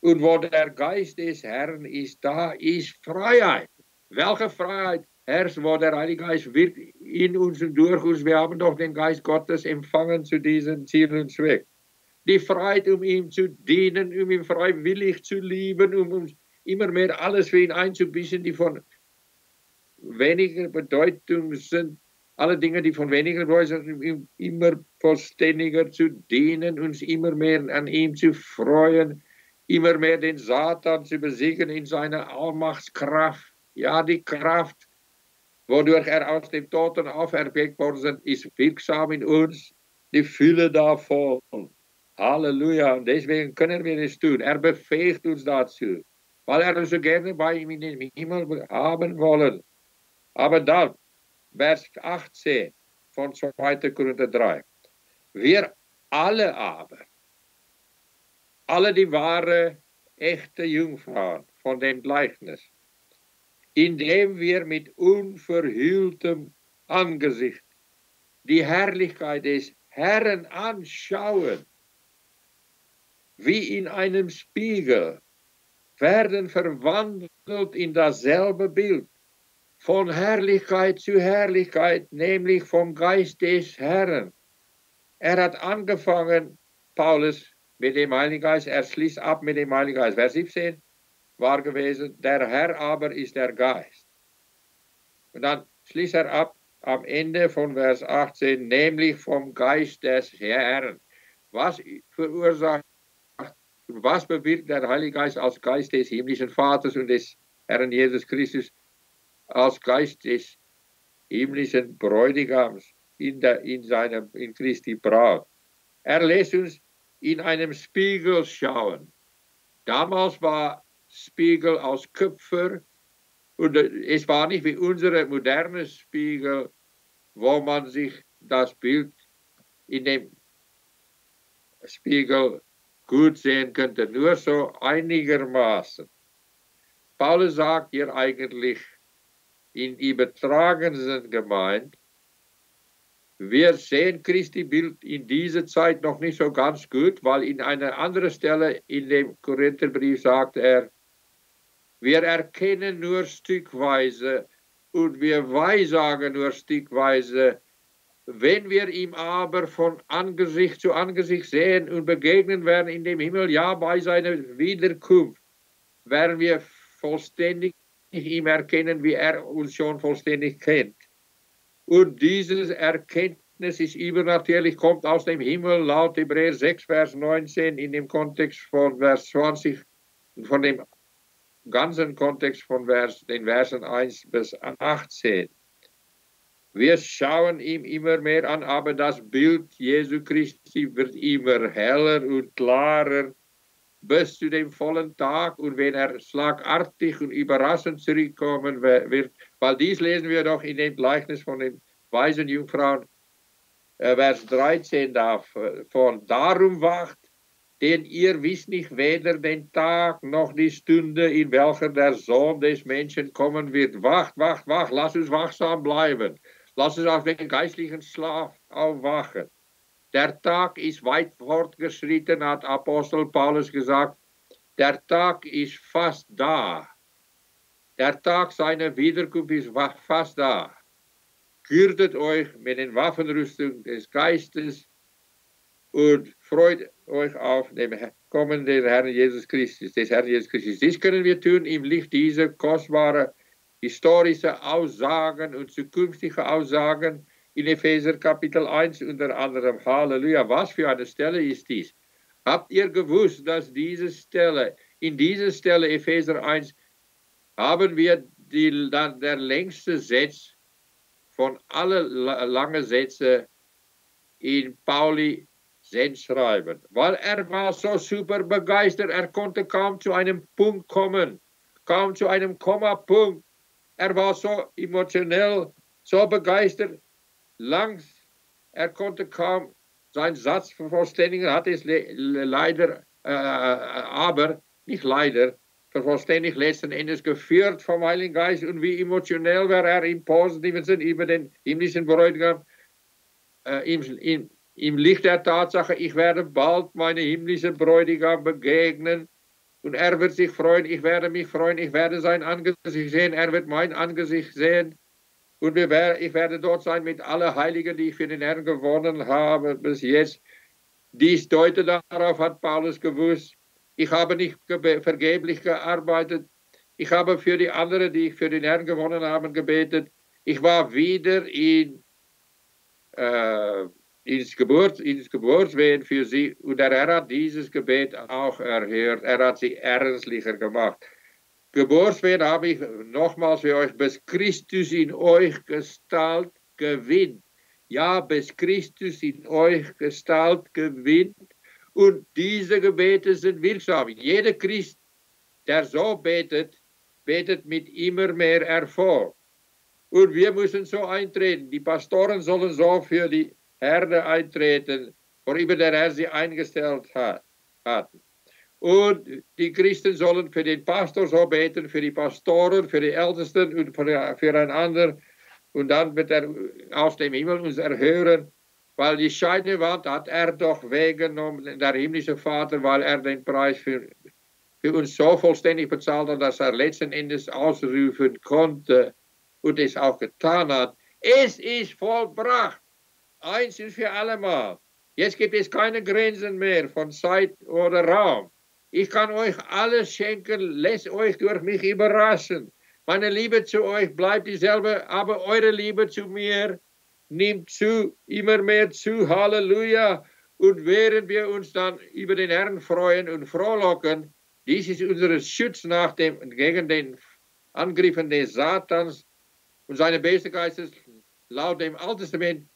Und wo der Geist des Herrn ist, da ist Freiheit. Welche Freiheit herrscht, wo der Heilige Geist wirkt in uns und durch uns? Wir haben doch den Geist Gottes empfangen zu diesem Ziel und Zweck. Die Freiheit, um ihm zu dienen, um ihn freiwillig zu lieben, um uns immer mehr alles für ihn einzubischen, die von weniger Bedeutung sind. Alle Dinge, die von weniger Bedeutung sind, um ihm immer vollständiger zu dienen, uns immer mehr an ihm zu freuen, immer mehr den Satan zu besiegen in seiner Allmachtskraft. Ja, die Kraft, wodurch er aus dem Toten auferweckt worden ist, ist wirksam in uns. Die Fülle davon. Halleluja. Und deswegen können wir es tun. Er befähigt uns dazu, weil er uns so gerne bei ihm in den Himmel haben wollen. Aber dann, Vers 18 von 2. Korinther 3. Wir alle aber, alle die wahre, echte Jungfrauen von dem Gleichnis, indem wir mit unverhülltem Angesicht die Herrlichkeit des Herrn anschauen, wie in einem Spiegel, werden verwandelt in dasselbe Bild, von Herrlichkeit zu Herrlichkeit, nämlich vom Geist des Herrn. Er hat angefangen, Paulus, mit dem Heiligen Geist, er schließt ab mit dem Heiligen Geist. Vers 17 war gewesen, der Herr aber ist der Geist. Und dann schließt er ab am Ende von Vers 18, nämlich vom Geist des Herrn. Was verursacht, was bewirkt der Heilige Geist als Geist des himmlischen Vaters und des Herrn Jesus Christus als Geist des himmlischen Bräutigams in Christi Braut? Er lässt uns in einem Spiegel schauen. Damals war Spiegel aus Kupfer und es war nicht wie unsere moderne Spiegel, wo man sich das Bild in dem Spiegel gut sehen könnte, nur so einigermaßen. Paulus sagt hier eigentlich in übertragensten gemeint, wir sehen Christi Bild in dieser Zeit noch nicht so ganz gut, weil in einer anderen Stelle in dem Korintherbrief sagt er, wir erkennen nur stückweise und wir weissagen nur stückweise. Wenn wir ihm aber von Angesicht zu Angesicht sehen und begegnen werden in dem Himmel, ja, bei seiner Wiederkunft, werden wir vollständig ihm erkennen, wie er uns schon vollständig kennt. Und dieses Erkenntnis ist übernatürlich, kommt aus dem Himmel, laut Hebräer 6, Vers 19, in dem Kontext von Vers 20, von dem ganzen Kontext von den Versen 1 bis 18. Wir schauen ihm immer mehr an, aber das Bild Jesu Christi wird immer heller und klarer bis zu dem vollen Tag. Und wenn er schlagartig und überraschend zurückkommen wird, weil dies lesen wir doch in dem Gleichnis von den weisen Jungfrauen, Vers 13 davon. Darum wacht, denn ihr wisst nicht weder den Tag noch die Stunde, in welcher der Sohn des Menschen kommen wird. Wacht, wacht, wacht, lasst uns wachsam bleiben. Lasst uns auf den geistlichen Schlaf aufwachen. Der Tag ist weit fortgeschritten, hat Apostel Paulus gesagt. Der Tag ist fast da. Der Tag seiner Wiederkunft ist fast da. Gürtet euch mit den Waffenrüstungen des Geistes und freut euch auf den kommenden Herrn Jesus Christus, des Herrn Jesus Christus. Dies können wir tun im Licht dieser kostbaren historische Aussagen und zukünftige Aussagen in Epheser Kapitel 1 unter anderem. Halleluja, was für eine Stelle ist dies? Habt ihr gewusst, dass in dieser Stelle Epheser 1 haben wir der längste Satz von allen langen Sätzen in Pauli Sendschreiben. Weil er war so super begeistert, er konnte kaum zu einem Punkt kommen, kaum zu einem Kommapunkt. Er war so emotionell, so begeistert, er konnte kaum seinen Satz vervollständigen, hat es leider, aber nicht leider, vervollständigt letzten Endes geführt vom Heiligen Geist. Und wie emotionell war er im positiven Sinn über den himmlischen Bräutigam, im Licht der Tatsache, ich werde bald meinem himmlischen Bräutigam begegnen und er wird sich freuen, ich werde mich freuen, ich werde sein Angesicht sehen, er wird mein Angesicht sehen und ich werde dort sein mit allen Heiligen, die ich für den Herrn gewonnen habe bis jetzt. Dies deutet darauf, hat Paulus gewusst. Ich habe nicht vergeblich gearbeitet. Ich habe für die anderen, die ich für den Herrn gewonnen habe, gebetet. Ich war wieder ins Geburtswehen für sie. Und der Herr hat dieses Gebet auch erhört. Er hat sie ernstlicher gemacht. Geburtswehen habe ich nochmals für euch, bis Christus in euch Gestalt gewinnt. Ja, bis Christus in euch Gestalt gewinnt. Und diese Gebete sind wirksam. Jeder Christ, der so betet, betet mit immer mehr Erfolg. Und wir müssen so eintreten. Die Pastoren sollen so für die Herde eintreten, worüber der Herr sie eingestellt hat. Und die Christen sollen für den Pastor so beten, für die Pastoren, für die Ältesten und für einander. Und dann wird er aus dem Himmel uns erhören, weil die Scheidewand hat er doch weggenommen, der himmlische Vater, weil er den Preis für uns so vollständig bezahlt hat, dass er letzten Endes ausrufen konnte und es auch getan hat. Es ist vollbracht, eins und für allemal. Jetzt gibt es keine Grenzen mehr von Zeit oder Raum. Ich kann euch alles schenken, lasst euch durch mich überraschen. Meine Liebe zu euch bleibt dieselbe, aber eure Liebe zu mir nimmt zu, immer mehr zu. Halleluja. Und während wir uns dann über den Herrn freuen und frohlocken, dies ist unser Schutz gegen den Angriffen des Satans und seine bösen Geistes. Laut dem Alten Testament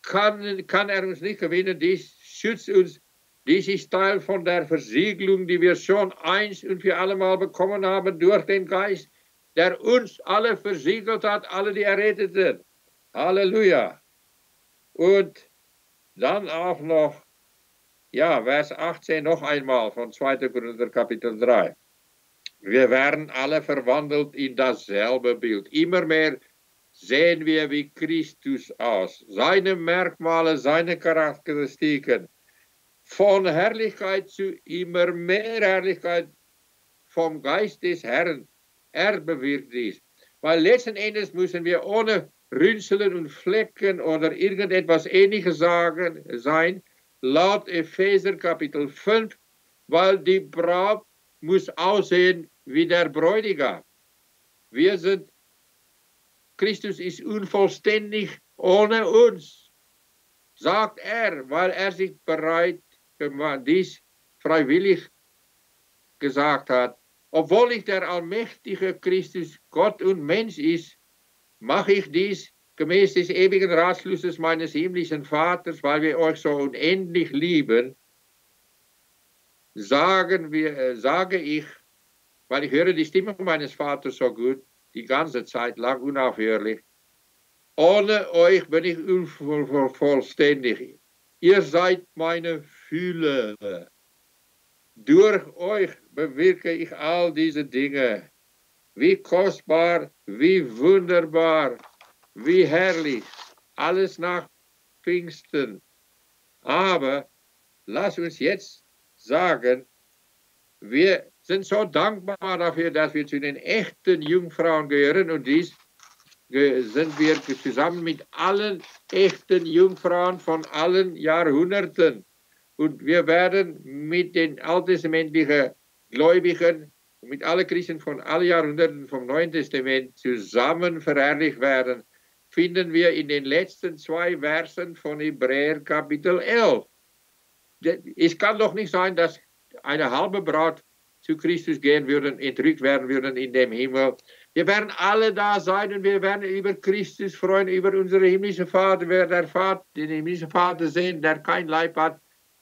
kann er uns nicht gewinnen. Dies schützt uns. Dies ist Teil von der Versiegelung, die wir schon eins und für allemal bekommen haben durch den Geist, der uns alle versiegelt hat, alle die Erretteten. Halleluja. Und dann auch noch, ja, Vers 18 noch einmal von 2. Korinther Kapitel 3. Wir werden alle verwandelt in dasselbe Bild. Immer mehr sehen wir wie Christus aus. Seine Merkmale, seine Charakteristiken. Von Herrlichkeit zu immer mehr Herrlichkeit vom Geist des Herrn. Er bewirkt dies. Weil letzten Endes müssen wir ohne Rünzeln und Flecken oder irgendetwas Ähnliches sein, laut Epheser Kapitel 5, weil die Braut muss aussehen wie der Bräutigam. Christus ist unvollständig ohne uns, sagt er, weil er sich bereit gemacht, dies freiwillig gesagt hat. Obwohl ich der allmächtige Christus Gott und Mensch ist, mache ich dies gemäß des ewigen Ratschlusses meines himmlischen Vaters, weil wir euch so unendlich lieben, sage ich, weil ich höre die Stimme meines Vaters so gut, die ganze Zeit lang unaufhörlich, ohne euch bin ich unvollständig. Ihr seid meine Fühler. Durch euch bewirke ich all diese Dinge. Wie kostbar, wie wunderbar, wie herrlich. Alles nach Pfingsten. Aber lass uns jetzt sagen, wir sind so dankbar dafür, dass wir zu den echten Jungfrauen gehören und dies sind wir zusammen mit allen echten Jungfrauen von allen Jahrhunderten. Und wir werden mit den alttestamentlichen Gläubigen, mit allen Christen von allen Jahrhunderten vom Neuen Testament zusammen verherrlicht werden, finden wir in den letzten 2 Versen von Hebräer Kapitel 11. Es kann doch nicht sein, dass eine halbe Braut zu Christus gehen würden, entrückt werden würden in dem Himmel. Wir werden alle da sein und wir werden über Christus freuen, über unseren himmlischen Vater. Wer den himmlischen Vater sehen, der kein Leib hat,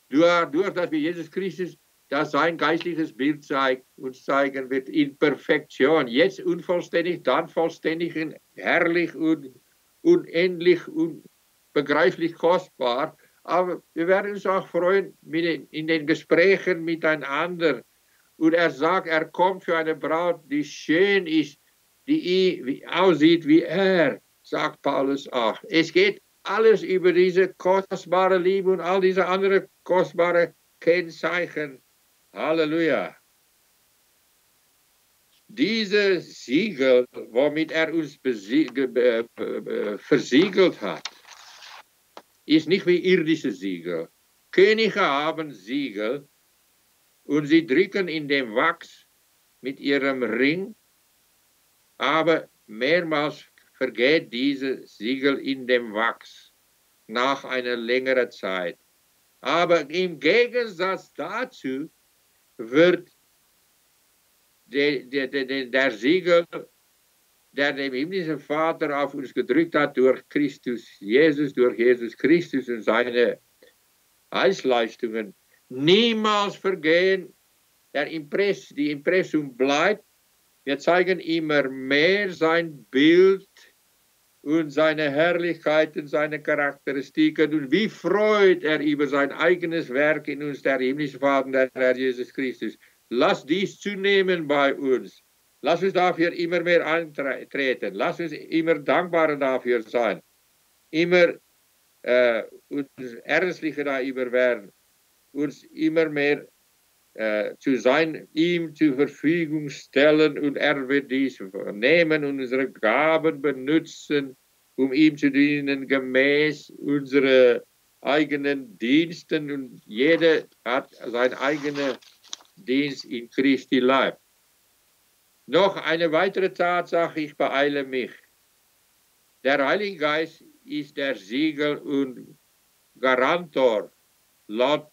durch dass wir Jesus Christus, das sein geistliches Bild uns zeigen wird in Perfektion. Jetzt unvollständig, dann vollständig, herrlich und unendlich, unbegreiflich kostbar. Aber wir werden uns auch freuen in den Gesprächen miteinander. Und er sagt, er kommt für eine Braut, die schön ist, die aussieht wie er, sagt Paulus auch. Es geht alles über diese kostbare Liebe und all diese anderen kostbare Kennzeichen. Halleluja. Diese Siegel, womit er uns versiegelt hat, ist nicht wie irdische Siegel. Könige haben Siegel und sie drücken in dem Wachs mit ihrem Ring, aber mehrmals vergeht diese Siegel in dem Wachs nach einer längeren Zeit. Aber im Gegensatz dazu wird der Siegel, der dem himmlischen Vater auf uns gedrückt hat, durch durch Jesus Christus und seine Heilsleistungen, niemals vergehen. Die Impressum bleibt. Wir zeigen immer mehr sein Bild und seine Herrlichkeiten, seine Charakteristiken und wie freut er über sein eigenes Werk in uns, der himmlische Vater, der Herr Jesus Christus. Lass dies zunehmen bei uns. Lass uns dafür immer mehr eintreten. Lass uns immer dankbarer dafür sein. Immer uns ernstlicher darüber werden. Uns immer mehr ihm zur Verfügung stellen und er wird dies nehmen und unsere Gaben benutzen, um ihm zu dienen, gemäß unsere eigenen Diensten und jeder hat seinen eigenen Dienst in Christi Leib. Noch eine weitere Tatsache, ich beeile mich. Der Heilige Geist ist der Siegel und Garantor, laut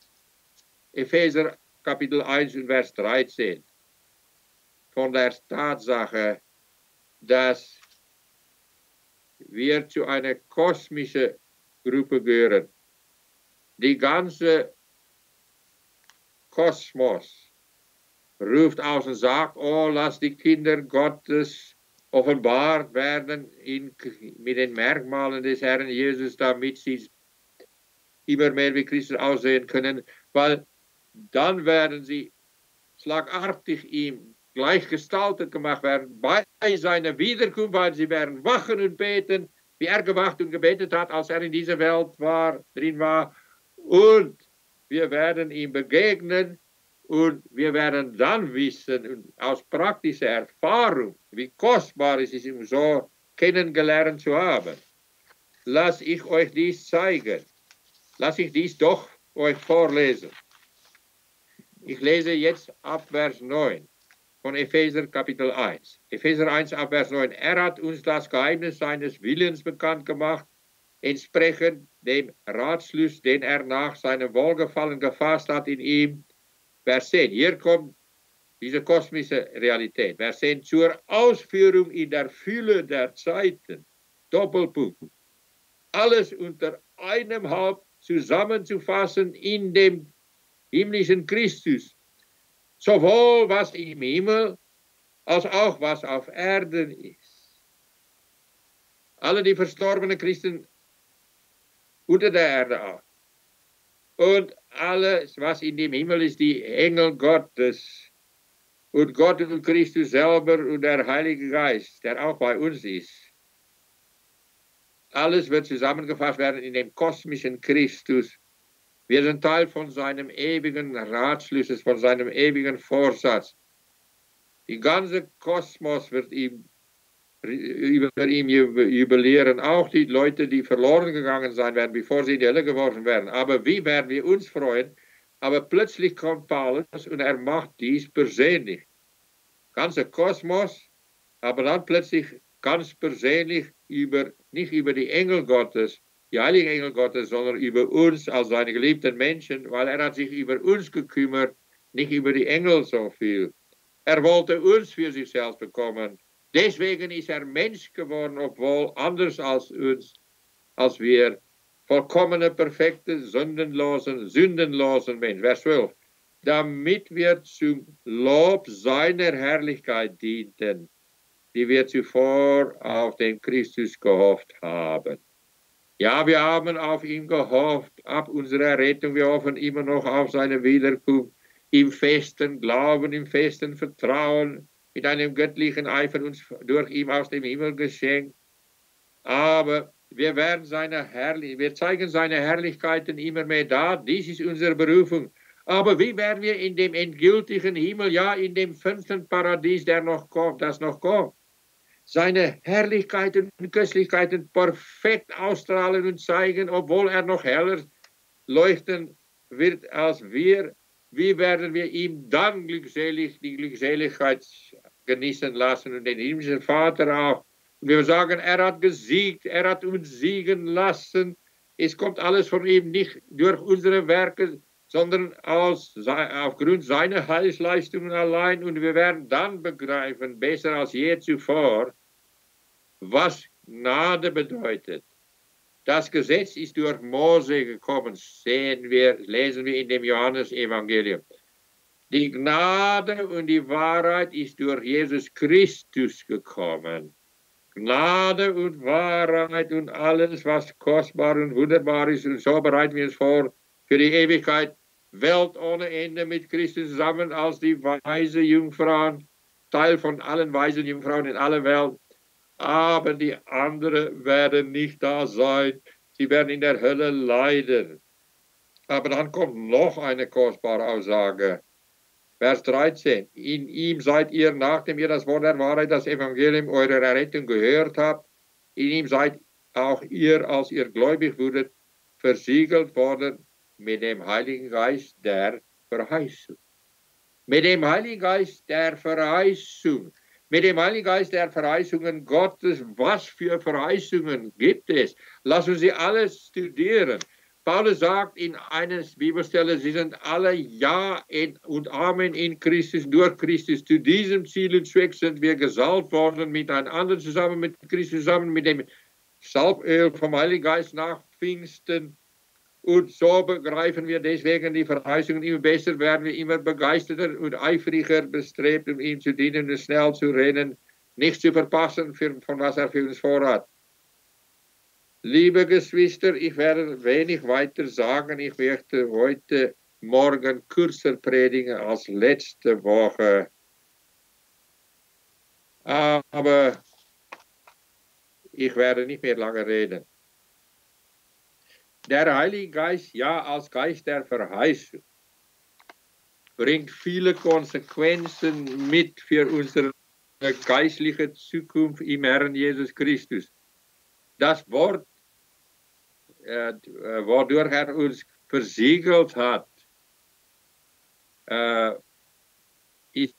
Epheser Kapitel 1 und Vers 13, von der Tatsache, dass wir zu einer kosmischen Gruppe gehören. Die ganze Kosmos ruft aus und sagt, oh, lass die Kinder Gottes offenbart werden mit den Merkmalen des Herrn Jesus, damit sie immer mehr wie Christus aussehen können, weil dann werden sie schlagartig ihm gleichgestaltet gemacht werden bei seiner Wiederkunft, weil sie werden wachen und beten, wie er gewacht und gebetet hat, als er in dieser Welt drin war. Und wir werden ihm begegnen und wir werden dann wissen, aus praktischer Erfahrung, wie kostbar es ist, ihn so kennengelernt zu haben. Lass ich euch dies zeigen. Lass ich dies doch euch vorlesen. Ich lese jetzt ab Vers 9 von Epheser Kapitel 1. Epheser 1 ab Vers 9. Er hat uns das Geheimnis seines Willens bekannt gemacht, entsprechend dem Ratschluss, den er nach seinem Wohlgefallen gefasst hat in ihm. Vers 10. Hier kommt diese kosmische Realität. Vers 10. Zur Ausführung in der Fülle der Zeiten. Doppelpunkt. Alles unter einem Haupt zusammenzufassen in dem himmlischen Christus, sowohl was im Himmel als auch was auf Erden ist. Alle die verstorbenen Christen unter der Erde auch. Und alles, was in dem Himmel ist, die Engel Gottes und Gott und Christus selber und der Heilige Geist, der auch bei uns ist. Alles wird zusammengefasst werden in dem kosmischen Christus. Wir sind Teil von seinem ewigen Ratschluss, von seinem ewigen Vorsatz. Die ganze Kosmos wird über ihm jubilieren. Auch die Leute, die verloren gegangen sein werden, bevor sie in die Hölle geworfen werden. Aber wie werden wir uns freuen? Aber plötzlich kommt Paulus und er macht dies persönlich. Ganze Kosmos, aber dann plötzlich ganz persönlich nicht über die Engel Gottes, die heiligen Engel Gottes, sondern über uns als seine geliebten Menschen, weil er hat sich über uns gekümmert, nicht über die Engel so viel. Er wollte uns für sich selbst bekommen. Deswegen ist er Mensch geworden, obwohl anders als uns, als wir. Vollkommene, perfekte, sündenlosen Mensch. Vers 12. Damit wir zum Lob seiner Herrlichkeit dienten, die wir zuvor auf den Christus gehofft haben. Ja, wir haben auf ihn gehofft, ab unserer Rettung. Wir hoffen immer noch auf seine Wiederkunft, im festen Glauben, im festen Vertrauen, mit einem göttlichen Eifer uns durch ihn aus dem Himmel geschenkt. Aber wir zeigen seine Herrlichkeiten immer mehr da. Dies ist unsere Berufung. Aber wie werden wir in dem endgültigen Himmel, ja, in dem 5. Paradies, das noch kommt, seine Herrlichkeiten und Köstlichkeiten perfekt ausstrahlen und zeigen, obwohl er noch heller leuchten wird als wir? Wie werden wir ihm dann die Glückseligkeit genießen lassen und den himmlischen Vater auch? Und wir sagen, er hat gesiegt, er hat uns siegen lassen. Es kommt alles von ihm, nicht durch unsere Werke, sondern aufgrund seiner Heilsleistungen allein. Und wir werden dann begreifen, besser als je zuvor, was Gnade bedeutet. Das Gesetz ist durch Mose gekommen, lesen wir in dem Johannesevangelium. Die Gnade und die Wahrheit ist durch Jesus Christus gekommen. Gnade und Wahrheit und alles, was kostbar und wunderbar ist. Und so bereiten wir uns vor für die Ewigkeit. Welt ohne Ende mit Christus zusammen als die weise Jungfrauen, Teil von allen weisen Jungfrauen in aller Welt. Aber die anderen werden nicht da sein. Sie werden in der Hölle leiden. Aber dann kommt noch eine kostbare Aussage. Vers 13. In ihm seid ihr, nachdem ihr das Wort der Wahrheit, das Evangelium eurer Errettung gehört habt, in ihm seid auch ihr, als ihr gläubig wurdet, versiegelt worden mit dem Heiligen Geist der Verheißung. Mit dem Heiligen Geist der Verheißung. Mit dem Heiligen Geist der Verheißungen Gottes. Was für Verheißungen gibt es? Lassen uns sie alles studieren. Paulus sagt in einer Bibelstelle, sie sind alle Ja und Amen in Christus, durch Christus. Zu diesem Ziel und Zweck sind wir gesalbt worden, miteinander zusammen, mit Christus zusammen, mit dem Salböl vom Heiligen Geist nach Pfingsten. Und so begreifen wir deswegen die Verheißungen immer besser, werden wir immer begeisterter und eifriger bestrebt, um ihm zu dienen und schnell zu rennen, nicht zu verpassen, von was er für uns vorhat. Liebe Geschwister, ich werde wenig weiter sagen. Ich möchte heute Morgen kürzer predigen als letzte Woche. Aber ich werde nicht mehr lange reden. Der Heilige Geist, ja, als Geist der Verheißung, bringt viele Konsequenzen mit für unsere geistliche Zukunft im Herrn Jesus Christus. Das Wort, wodurch er uns versiegelt hat, ist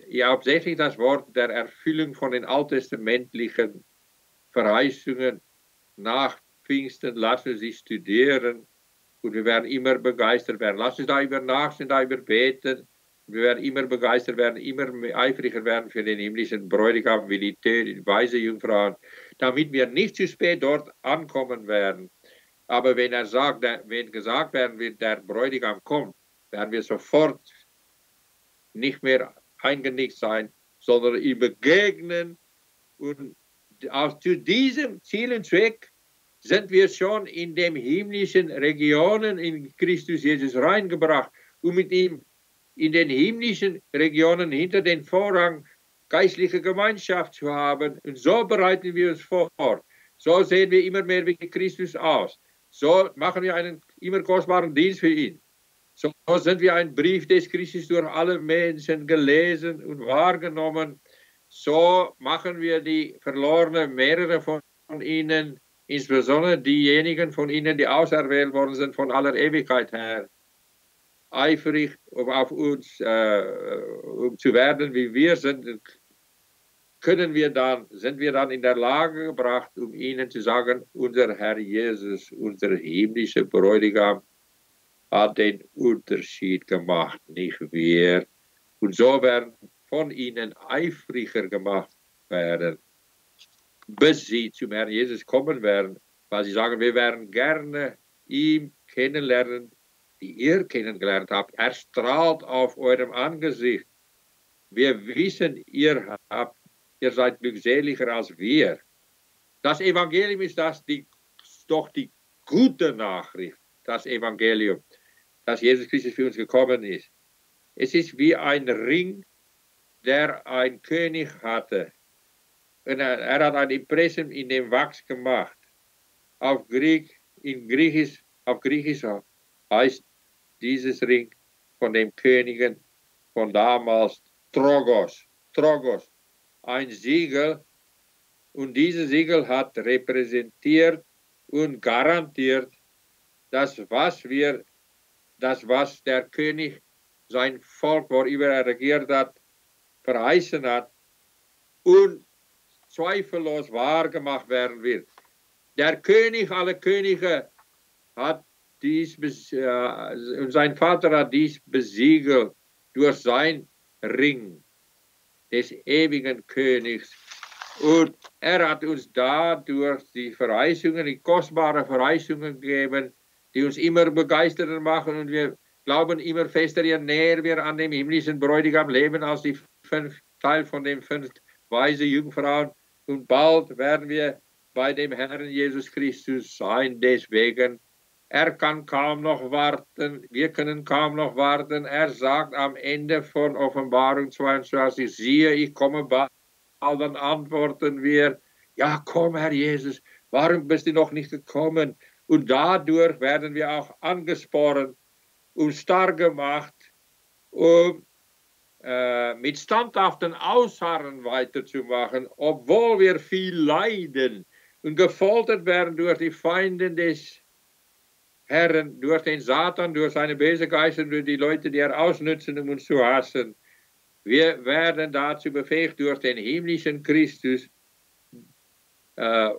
ja hauptsächlich das Wort der Erfüllung von den alttestamentlichen Verheißungen nach Pfingsten. Lassen Sie studieren und wir werden immer begeistert werden. Lassen Sie darüber nachdenken, darüber beten. Wir werden immer begeistert werden, immer eifriger werden für den himmlischen Bräutigam, wie die weise Jungfrauen, damit wir nicht zu spät dort ankommen werden. Aber wenn gesagt werden wird, der Bräutigam kommt, werden wir sofort nicht mehr eingenickt sein, sondern ihm begegnen. Und zu diesem Ziel und Zweck sind wir schon in den himmlischen Regionen in Christus Jesus reingebracht, um mit ihm in den himmlischen Regionen hinter den Vorhang geistliche Gemeinschaft zu haben. Und so bereiten wir uns vor. So sehen wir immer mehr wie Christus aus. So machen wir einen immer kostbaren Dienst für ihn. So sind wir ein Brief des Christus durch alle Menschen gelesen und wahrgenommen. So machen wir die Verlorenen, mehrere von ihnen, insbesondere diejenigen von ihnen, die auserwählt worden sind von aller Ewigkeit her, eifrig, um auf uns um zu werden, wie wir sind, sind wir dann in der Lage gebracht, um ihnen zu sagen, unser Herr Jesus, unser himmlischer Bräutigam, hat den Unterschied gemacht, nicht wir. Und so werden von ihnen eifriger gemacht werden, bis sie zum Herrn Jesus kommen werden, weil sie sagen, wir werden gerne ihn kennenlernen, die ihr kennengelernt habt. Er strahlt auf eurem Angesicht. Wir wissen, ihr seid glückseliger als wir. Das Evangelium ist doch die gute Nachricht, das Evangelium, dass Jesus Christus für uns gekommen ist. Es ist wie ein Ring, der ein König hatte. Und er hat ein Impressum in dem Wachs gemacht. Auf Griechisch heißt dieses Ring von dem Königen von damals Trogos. Trogos. Ein Siegel. Und dieses Siegel hat repräsentiert und garantiert, dass was der König, sein Volk, worüber er regiert hat, verheißen hat und zweifellos wahr gemacht werden wird. Der König aller Könige hat und sein Vater hat dies besiegelt durch sein Ring des ewigen Königs. Und er hat uns dadurch die Verheißungen, die kostbaren Verheißungen gegeben, die uns immer begeisterter machen und wir glauben immer fester, je näher wir an dem himmlischen Bräutigam leben, als die 5 Teil von den 5 weise Jungfrauen. Und bald werden wir bei dem Herrn Jesus Christus sein. Deswegen, er kann kaum noch warten, wir können kaum noch warten. Er sagt am Ende von Offenbarung 22, siehe, ich komme bald. Dann antworten wir, ja komm Herr Jesus, warum bist du noch nicht gekommen? Und dadurch werden wir auch angespornt und stark gemacht, um mit standhaften Ausharren weiterzumachen, obwohl wir viel leiden und gefoltert werden durch die Feinde des Herrn, durch den Satan, durch seine bösen Geister, durch die Leute, die er ausnützen, um uns zu hassen. Wir werden dazu befähigt durch den himmlischen Christus,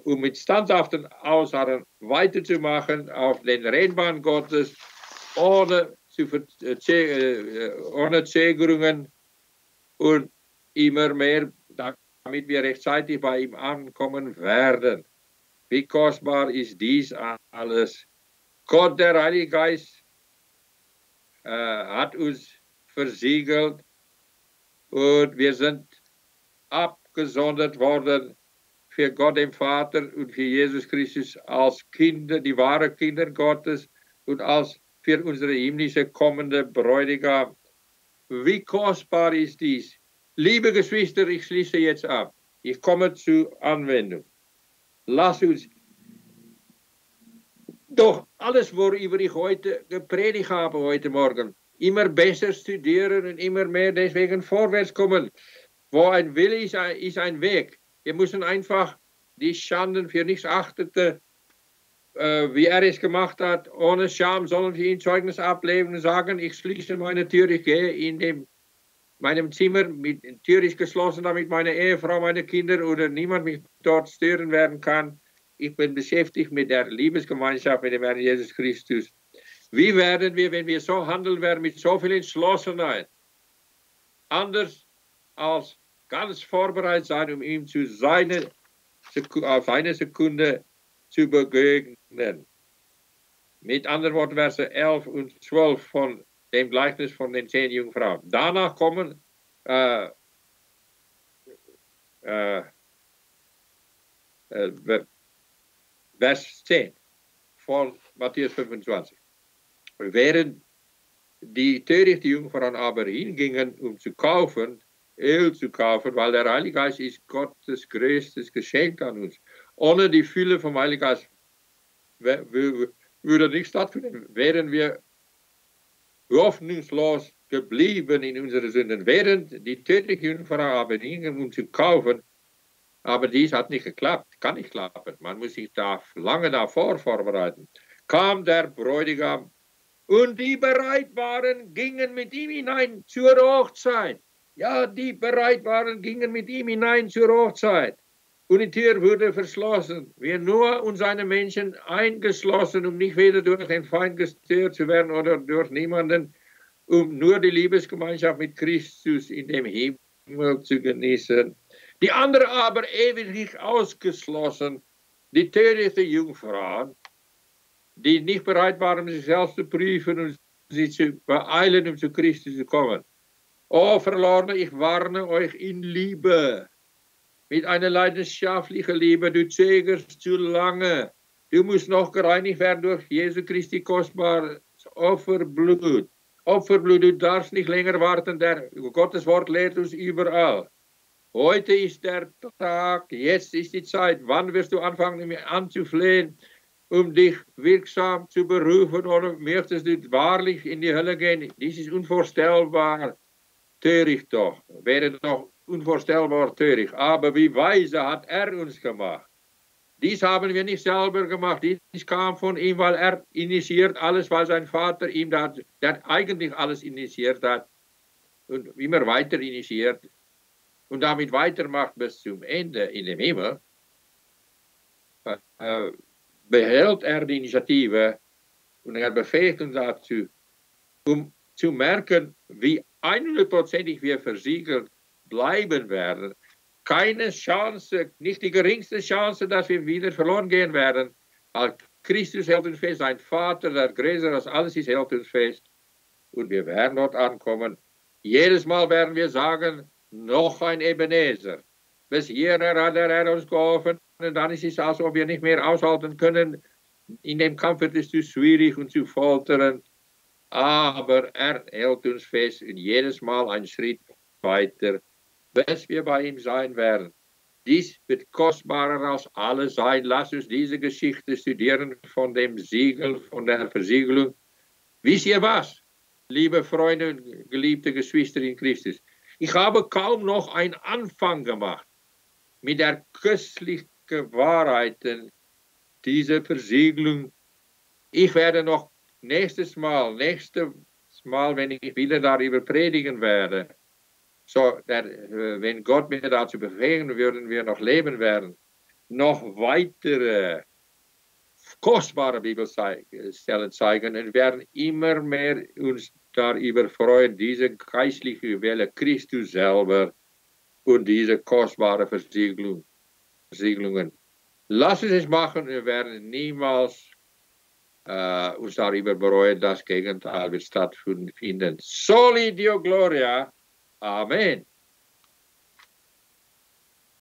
um mit standhaften Ausharren weiterzumachen auf den Rennbahn Gottes, ohne Zögerungen und immer mehr, damit wir rechtzeitig bei ihm ankommen werden. Wie kostbar ist dies alles? Gott, der Heilige Geist, hat uns versiegelt und wir sind abgesondert worden für Gott den Vater und für Jesus Christus als Kinder, die wahren Kinder Gottes und als für unsere himmlische kommende Bräutigam. Wie kostbar ist dies? Liebe Geschwister, ich schließe jetzt ab. Ich komme zur Anwendung. Lass uns doch alles, worüber ich heute gepredigt habe, heute Morgen, immer besser studieren und immer mehr deswegen vorwärts kommen. Wo ein Wille ist ein Weg. Wir müssen einfach die Schanden für nichts achten, wie er es gemacht hat. Ohne Scham sollen wir ihm Zeugnis ablegen und sagen, ich schließe meine Tür, ich gehe in meinem Zimmer, mit der Tür ist geschlossen, damit meine Ehefrau, meine Kinder oder niemand mich dort stören werden kann. Ich bin beschäftigt mit der Liebesgemeinschaft mit dem Herrn Jesus Christus. Wie werden wir, wenn wir so handeln werden, mit so viel Entschlossenheit, anders als ganz vorbereitet sein, um ihm auf eine Sekunde zu begegnen? Mit anderen Worten, Verse 11 und 12 von dem Gleichnis von den 10 Jungfrauen. Danach kommen Vers 10 von Matthäus 25. Während die törichten Jungfrauen aber hingingen, um zu kaufen, Öl zu kaufen, weil der Heilige Geist ist Gottes größtes Geschenk an uns. Ohne die Fülle vom Heiligen Geist würde nicht stattfinden. Wären wir hoffnungslos geblieben in unseren Sünden. Während die törichten Jungfrauen aber hingingen, um zu kaufen, aber dies hat nicht geklappt, kann nicht klappen. Man muss sich da lange davor vorbereiten. Kam der Bräutigam und die bereit waren, gingen mit ihm hinein zur Hochzeit. Ja, die bereit waren, gingen mit ihm hinein zur Hochzeit. Und die Tür wurde verschlossen. Wir nur und seine Menschen eingeschlossen, um nicht weder durch den Feind gestört zu werden oder durch niemanden, um nur die Liebesgemeinschaft mit Christus in dem Himmel Himmel zu genießen. Die andere aber ewig ausgeschlossen, die törichte Jungfrauen, die nicht bereit waren, sich selbst zu prüfen und sich zu beeilen, um zu Christus zu kommen. Oh, Verlorene, ich warne euch in Liebe, mit einer leidenschaftlichen Liebe. Du zögerst zu lange. Du musst noch gereinigt werden durch Jesu Christi kostbares Opferblut. Opferblut, du darfst nicht länger warten. Gottes Wort lehrt uns überall. Heute ist der Tag, jetzt ist die Zeit. Wann wirst du anfangen, mich anzuflehen, um dich wirksam zu berufen, oder möchtest du wahrlich in die Hölle gehen? Dies ist unvorstellbar töricht doch. Wäre doch unvorstellbar töricht. Aber wie weise hat er uns gemacht? Dies haben wir nicht selber gemacht. Dies kam von ihm, weil er initiiert alles, weil sein Vater ihm der eigentlich alles initiiert hat und immer weiter initiiert und damit weitermacht bis zum Ende in dem Himmel, behält er die Initiative und er befähigt uns dazu, um zu merken, wie 100%ig wir versiegelt bleiben werden. Keine Chance, nicht die geringste Chance, dass wir wieder verloren gehen werden. Weil Christus hält uns fest, sein Vater, der größer als alles ist, hält uns fest. Und wir werden dort ankommen. Jedes Mal werden wir sagen, noch ein Ebenezer. Bis hierher hat er uns geholfen. Und dann ist es, als ob wir nicht mehr aushalten können. In dem Kampf wird es zu schwierig und zu folternd. Aber er hält uns fest und jedes Mal einen Schritt weiter, bis wir bei ihm sein werden. Dies wird kostbarer als alles sein. Lass uns diese Geschichte studieren von dem Siegel, von der Versiegelung. Wisst ihr was, liebe Freunde und geliebte Geschwister in Christus? Ich habe kaum noch einen Anfang gemacht mit der köstlichen Wahrheiten dieser Versiegelung. Ich werde noch nächstes Mal, wenn ich wieder darüber predigen werde, so, wenn Gott mir dazu befähigen, würden wir noch leben werden, noch weitere kostbare Bibelstellen zeigen und werden immer mehr uns darüber freuen, diese geistliche Welle Christus selber und diese kostbare Versiegelungen. Lass uns es machen, wir werden niemals uns darüber bereuen, das Gegenteil wird stattfinden. Soli Deo Gloria. Amen.